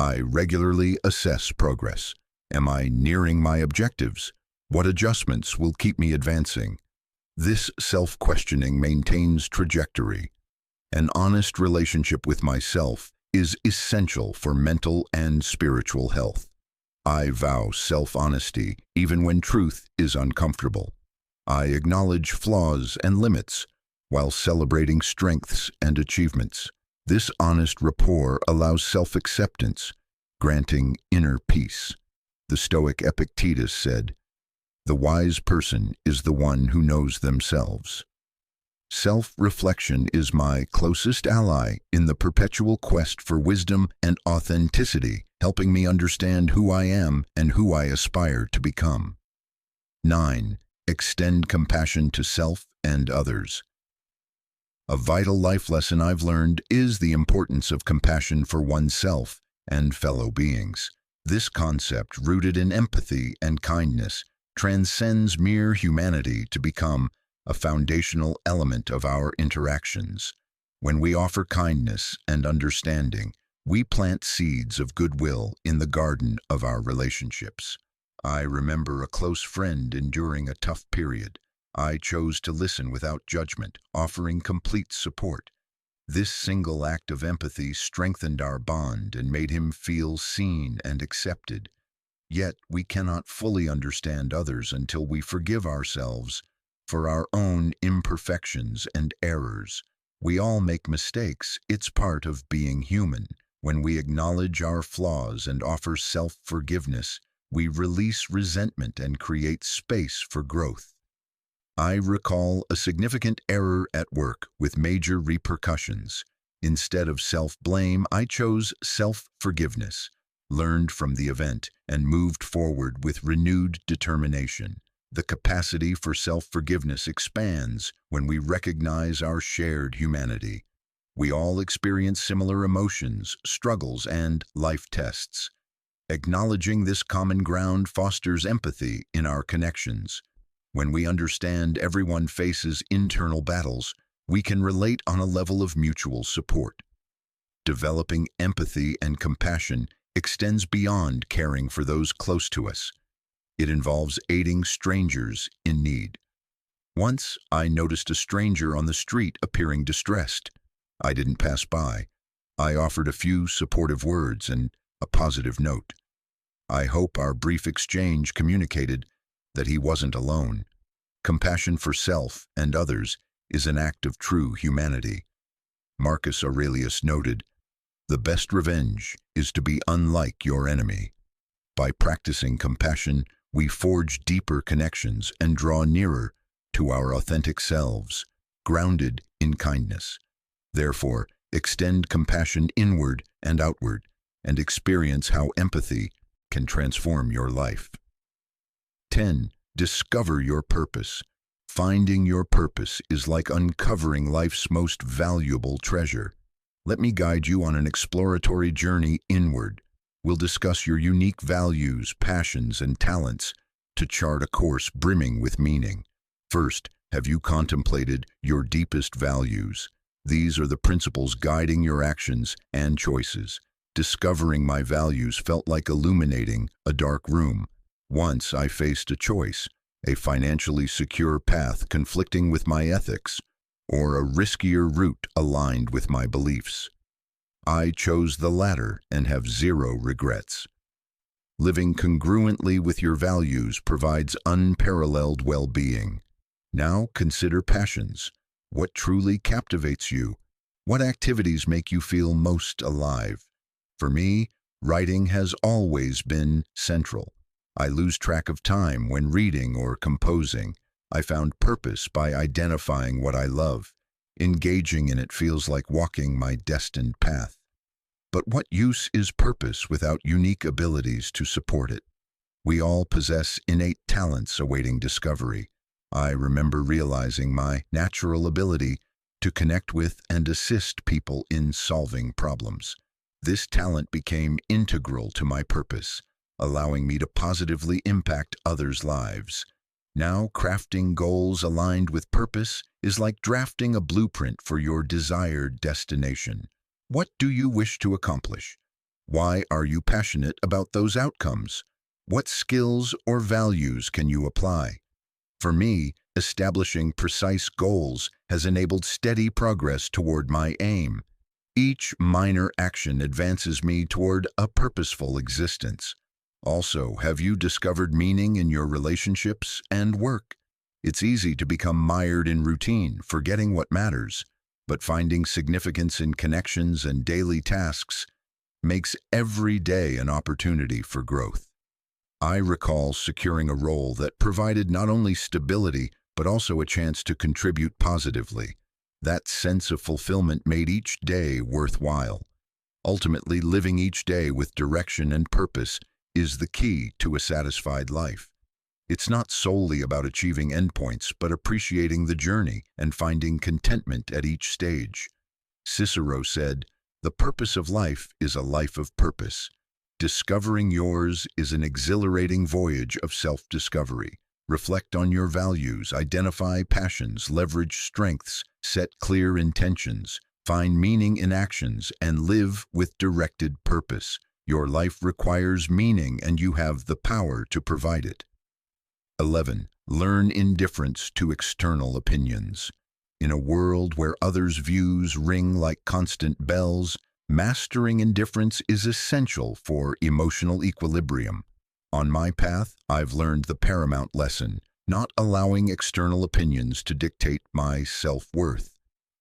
I regularly assess progress. Am I nearing my objectives? What adjustments will keep me advancing? This self-questioning maintains trajectory. An honest relationship with myself is essential for mental and spiritual health. I vow self-honesty even when truth is uncomfortable. I acknowledge flaws and limits while celebrating strengths and achievements. This honest rapport allows self-acceptance, granting inner peace. The Stoic Epictetus said, "The wise person is the one who knows themselves." Self-reflection is my closest ally in the perpetual quest for wisdom and authenticity, helping me understand who I am and who I aspire to become. 9. Extend compassion to self and others. A vital life lesson I've learned is the importance of compassion for oneself and fellow beings. This concept, rooted in empathy and kindness, transcends mere humanity to become a foundational element of our interactions. When we offer kindness and understanding, we plant seeds of goodwill in the garden of our relationships. I remember a close friend enduring a tough period. I chose to listen without judgment, offering complete support. This single act of empathy strengthened our bond and made him feel seen and accepted. Yet we cannot fully understand others until we forgive ourselves for our own imperfections and errors. We all make mistakes. It's part of being human. When we acknowledge our flaws and offer self-forgiveness, we release resentment and create space for growth. I recall a significant error at work with major repercussions. Instead of self-blame, I chose self-forgiveness, learned from the event, and moved forward with renewed determination. The capacity for self-forgiveness expands when we recognize our shared humanity. We all experience similar emotions, struggles, and life tests. Acknowledging this common ground fosters empathy in our connections. When we understand everyone faces internal battles, we can relate on a level of mutual support. Developing empathy and compassion extends beyond caring for those close to us. It involves aiding strangers in need. Once, I noticed a stranger on the street appearing distressed. I didn't pass by. I offered a few supportive words and a positive note. I hope our brief exchange communicated that he wasn't alone. Compassion for self and others is an act of true humanity. Marcus Aurelius noted, "The best revenge is to be unlike your enemy." By practicing compassion, we forge deeper connections and draw nearer to our authentic selves, grounded in kindness. Therefore, extend compassion inward and outward, and experience how empathy can transform your life. 10. Discover your purpose. Finding your purpose is like uncovering life's most valuable treasure. Let me guide you on an exploratory journey inward. We'll discuss your unique values, passions, and talents to chart a course brimming with meaning. First, have you contemplated your deepest values? These are the principles guiding your actions and choices. Discovering my values felt like illuminating a dark room. Once I faced a choice, a financially secure path conflicting with my ethics, or a riskier route aligned with my beliefs. I chose the latter and have zero regrets. Living congruently with your values provides unparalleled well-being. Now consider passions. What truly captivates you? What activities make you feel most alive? For me, writing has always been central. I lose track of time when reading or composing. I found purpose by identifying what I love. Engaging in it feels like walking my destined path. But what use is purpose without unique abilities to support it? We all possess innate talents awaiting discovery. I remember realizing my natural ability to connect with and assist people in solving problems. This talent became integral to my purpose, allowing me to positively impact others' lives. Now, crafting goals aligned with purpose is like drafting a blueprint for your desired destination. What do you wish to accomplish? Why are you passionate about those outcomes? What skills or values can you apply? For me, establishing precise goals has enabled steady progress toward my aim. Each minor action advances me toward a purposeful existence. Also, have you discovered meaning in your relationships and work? It's easy to become mired in routine, forgetting what matters, but finding significance in connections and daily tasks makes every day an opportunity for growth. I recall securing a role that provided not only stability, but also a chance to contribute positively. That sense of fulfillment made each day worthwhile. Ultimately, living each day with direction and purpose is the key to a satisfied life. It's not solely about achieving endpoints, but appreciating the journey and finding contentment at each stage. Cicero said, "The purpose of life is a life of purpose." Discovering yours is an exhilarating voyage of self-discovery. Reflect on your values, identify passions, leverage strengths, set clear intentions, find meaning in actions, and live with directed purpose. Your life requires meaning, and you have the power to provide it. 11. Learn indifference to external opinions. In a world where others' views ring like constant bells, mastering indifference is essential for emotional equilibrium. On my path, I've learned the paramount lesson, not allowing external opinions to dictate my self-worth.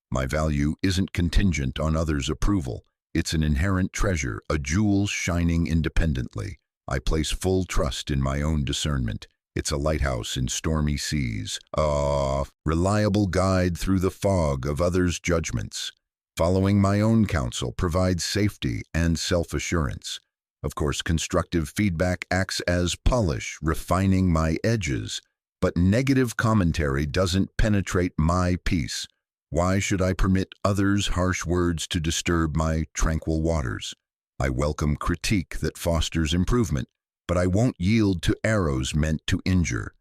My value isn't contingent on others' approval. It's an inherent treasure, a jewel shining independently. I place full trust in my own discernment. It's a lighthouse in stormy seas, a reliable guide through the fog of others' judgments. Following my own counsel provides safety and self-assurance. Of course, constructive feedback acts as polish, refining my edges, but negative commentary doesn't penetrate my peace. Why should I permit others' harsh words to disturb my tranquil waters? I welcome critique that fosters improvement, but I won't yield to arrows meant to injure.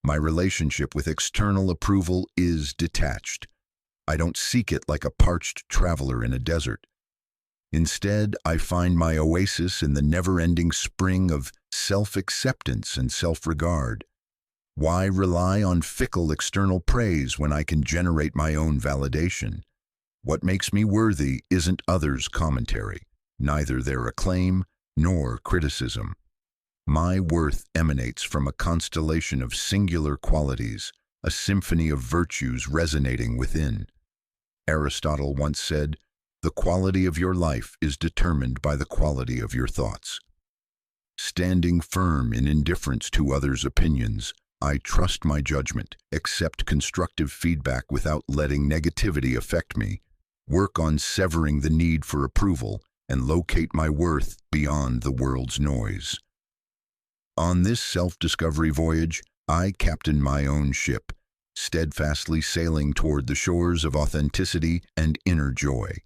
My relationship with external approval is detached. I don't seek it like a parched traveler in a desert. Instead, I find my oasis in the never-ending spring of self-acceptance and self-regard. Why rely on fickle external praise when I can generate my own validation? What makes me worthy isn't others' commentary, neither their acclaim nor criticism. My worth emanates from a constellation of singular qualities, a symphony of virtues resonating within. Aristotle once said, "The quality of your life is determined by the quality of your thoughts." Standing firm in indifference to others' opinions, I trust my judgment, accept constructive feedback without letting negativity affect me, work on severing the need for approval, and locate my worth beyond the world's noise. On this self-discovery voyage, I captain my own ship, steadfastly sailing toward the shores of authenticity and inner joy.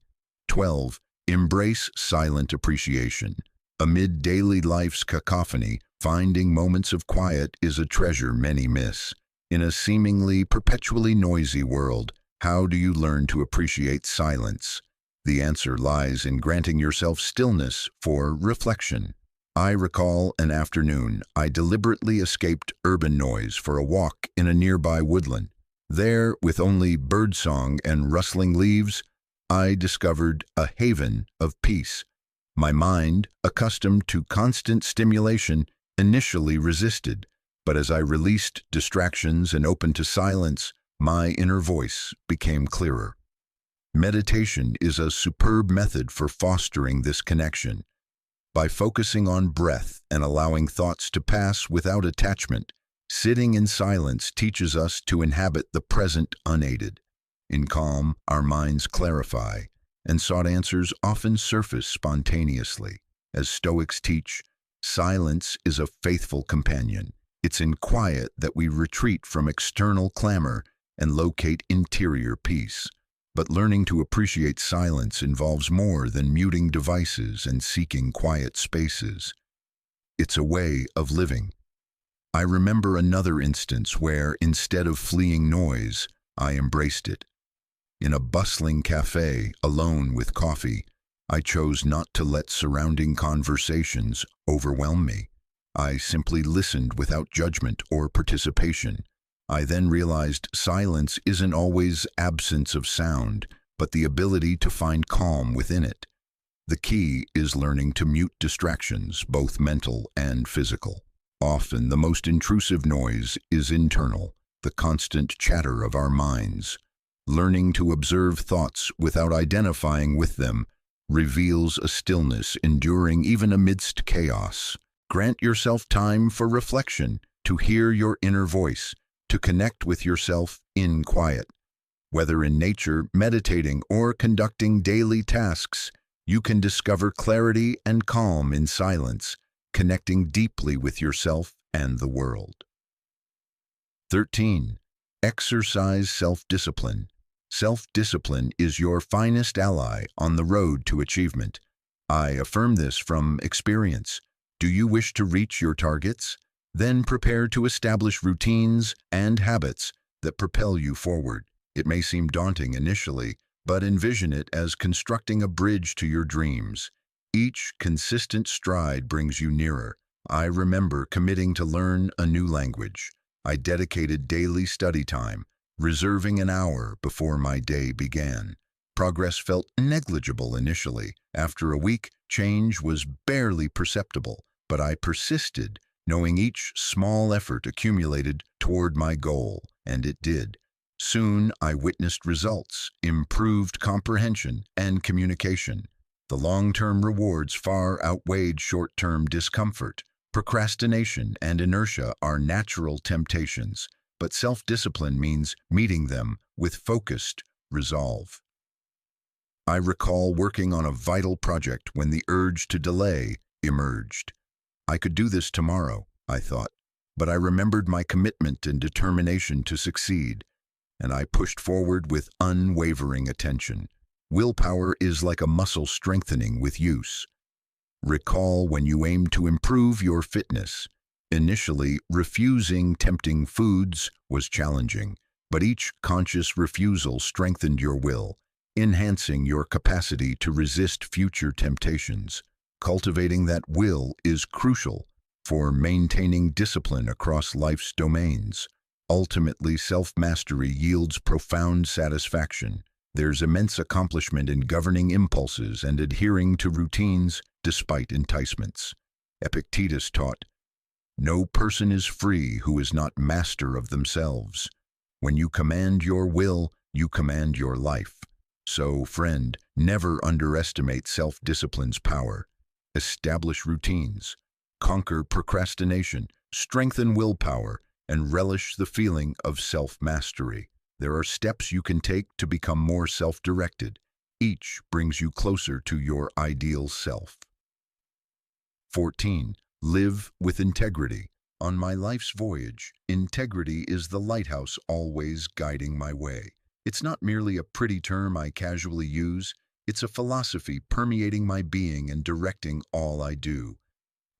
12. Embrace silent appreciation. Amid daily life's cacophony, finding moments of quiet is a treasure many miss. In a seemingly perpetually noisy world, how do you learn to appreciate silence? The answer lies in granting yourself stillness for reflection. I recall an afternoon I deliberately escaped urban noise for a walk in a nearby woodland. There, with only birdsong and rustling leaves, I discovered a haven of peace. My mind, accustomed to constant stimulation, initially resisted, but as I released distractions and opened to silence, my inner voice became clearer. Meditation is a superb method for fostering this connection. By focusing on breath and allowing thoughts to pass without attachment, sitting in silence teaches us to inhabit the present unaided. In calm, our minds clarify, and sought answers often surface spontaneously. As Stoics teach, silence is a faithful companion. It's in quiet that we retreat from external clamor and locate interior peace. But learning to appreciate silence involves more than muting devices and seeking quiet spaces. It's a way of living. I remember another instance where, instead of fleeing noise, I embraced it. In a bustling cafe, alone with coffee, I chose not to let surrounding conversations overwhelm me. I simply listened without judgment or participation. I then realized silence isn't always absence of sound, but the ability to find calm within it. The key is learning to mute distractions, both mental and physical. Often the most intrusive noise is internal, the constant chatter of our minds. Learning to observe thoughts without identifying with them reveals a stillness enduring even amidst chaos. Grant yourself time for reflection, to hear your inner voice, to connect with yourself in quiet. Whether in nature, meditating, or conducting daily tasks, you can discover clarity and calm in silence, connecting deeply with yourself and the world. 13. Exercise self-discipline. Self-discipline is your finest ally on the road to achievement. I affirm this from experience. Do you wish to reach your targets? Then prepare to establish routines and habits that propel you forward. It may seem daunting initially, but envision it as constructing a bridge to your dreams. Each consistent stride brings you nearer. I remember committing to learn a new language. I dedicated daily study time, reserving an hour before my day began. Progress felt negligible initially. After a week, change was barely perceptible, but I persisted, knowing each small effort accumulated toward my goal, and it did. Soon I witnessed results, improved comprehension and communication. The long-term rewards far outweighed short-term discomfort. Procrastination and inertia are natural temptations, but self-discipline means meeting them with focused resolve. I recall working on a vital project when the urge to delay emerged. I could do this tomorrow, I thought, but I remembered my commitment and determination to succeed, and I pushed forward with unwavering attention. Willpower is like a muscle strengthening with use. Recall when you aimed to improve your fitness. Initially, refusing tempting foods was challenging, but each conscious refusal strengthened your will, enhancing your capacity to resist future temptations. Cultivating that will is crucial for maintaining discipline across life's domains. Ultimately, self-mastery yields profound satisfaction. There's immense accomplishment in governing impulses and adhering to routines despite enticements. Epictetus taught, "No person is free who is not master of themselves." When you command your will, you command your life. So, friend, never underestimate self-discipline's power. Establish routines, conquer procrastination, strengthen willpower, and relish the feeling of self-mastery. There are steps you can take to become more self-directed. Each brings you closer to your ideal self. 14. Live with integrity. On my life's voyage, integrity is the lighthouse always guiding my way. It's not merely a pretty term I casually use. It's a philosophy permeating my being and directing all I do.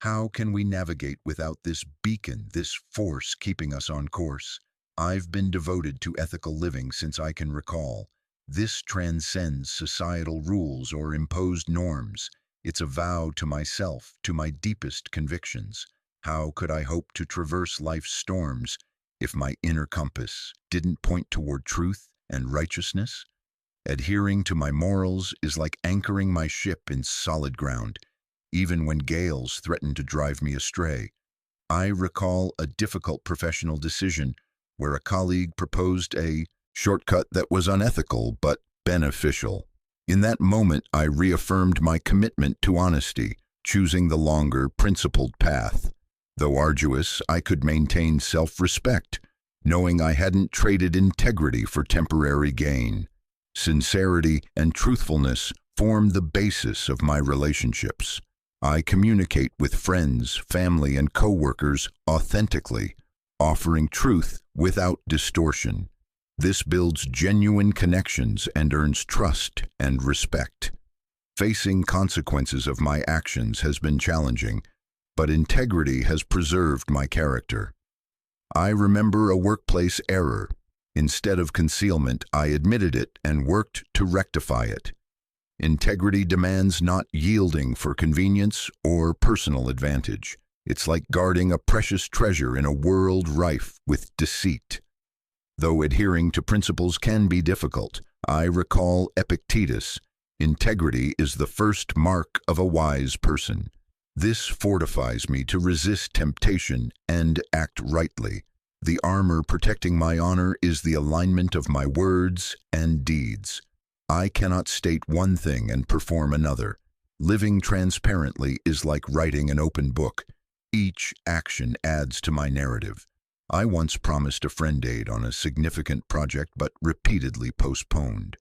How can we navigate without this beacon, this force keeping us on course? I've been devoted to ethical living since I can recall. This transcends societal rules or imposed norms. It's a vow to myself, to my deepest convictions. How could I hope to traverse life's storms if my inner compass didn't point toward truth and righteousness? Adhering to my morals is like anchoring my ship in solid ground, even when gales threaten to drive me astray. I recall a difficult professional decision where a colleague proposed a shortcut that was unethical but beneficial. In that moment, I reaffirmed my commitment to honesty, choosing the longer, principled path. Though arduous, I could maintain self-respect, knowing I hadn't traded integrity for temporary gain. Sincerity and truthfulness form the basis of my relationships. I communicate with friends, family, and coworkers authentically, offering truth without distortion. This builds genuine connections and earns trust and respect. Facing consequences of my actions has been challenging, but integrity has preserved my character. I remember a workplace error. Instead of concealment, I admitted it and worked to rectify it. Integrity demands not yielding for convenience or personal advantage. It's like guarding a precious treasure in a world rife with deceit. Though adhering to principles can be difficult, I recall Epictetus, integrity is the first mark of a wise person. This fortifies me to resist temptation and act rightly. The armor protecting my honor is the alignment of my words and deeds. I cannot state one thing and perform another. Living transparently is like writing an open book. Each action adds to my narrative. I once promised a friend aid on a significant project but repeatedly postponed.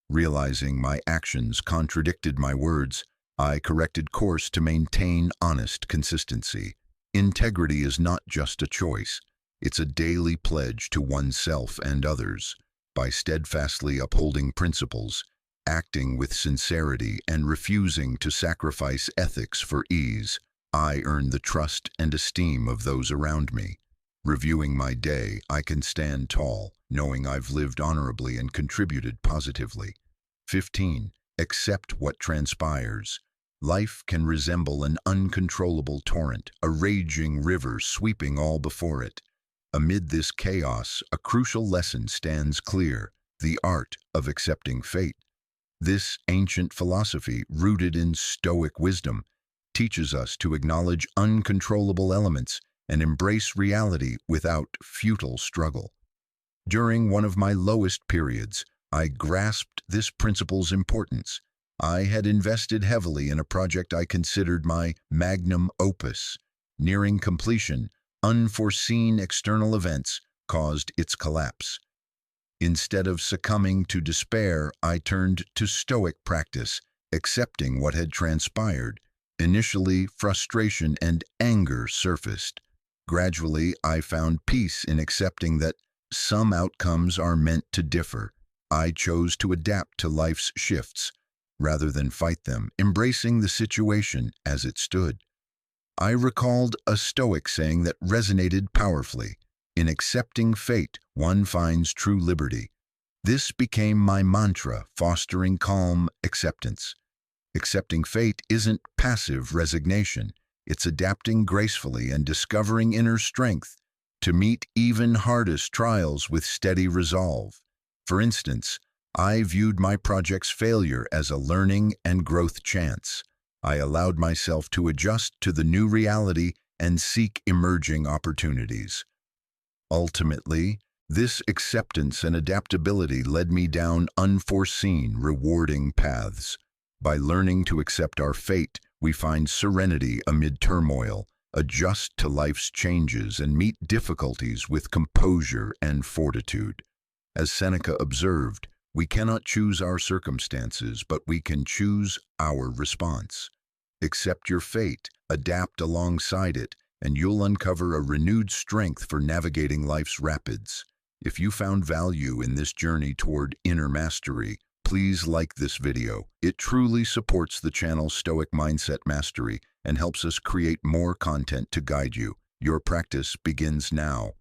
Realizing my actions contradicted my words, I corrected course to maintain honest consistency. Integrity is not just a choice. It's a daily pledge to oneself and others. By steadfastly upholding principles, acting with sincerity, and refusing to sacrifice ethics for ease, I earn the trust and esteem of those around me. Reviewing my day, I can stand tall, knowing I've lived honorably and contributed positively. 15. Accept what transpires. Life can resemble an uncontrollable torrent, a raging river sweeping all before it. Amid this chaos, a crucial lesson stands clear: the art of accepting fate. This ancient philosophy, rooted in Stoic wisdom, teaches us to acknowledge uncontrollable elements and embrace reality without futile struggle. During one of my lowest periods, I grasped this principle's importance. I had invested heavily in a project I considered my magnum opus. Nearing completion, unforeseen external events caused its collapse. Instead of succumbing to despair, I turned to Stoic practice, accepting what had transpired. Initially, frustration and anger surfaced. Gradually, I found peace in accepting that some outcomes are meant to differ. I chose to adapt to life's shifts rather than fight them, embracing the situation as it stood. I recalled a Stoic saying that resonated powerfully: in accepting fate, one finds true liberty. This became my mantra, fostering calm acceptance. Accepting fate isn't passive resignation. It's adapting gracefully and discovering inner strength to meet even hardest trials with steady resolve. For instance, I viewed my project's failure as a learning and growth chance. I allowed myself to adjust to the new reality and seek emerging opportunities. Ultimately, this acceptance and adaptability led me down unforeseen, rewarding paths. By learning to accept our fate, we find serenity amid turmoil, adjust to life's changes, and meet difficulties with composure and fortitude. As Seneca observed, we cannot choose our circumstances, but we can choose our response. Accept your fate, adapt alongside it, and you'll uncover a renewed strength for navigating life's rapids. If you found value in this journey toward inner mastery, please like this video. It truly supports the channel's Stoic Mindset Mastery and helps us create more content to guide you. Your practice begins now.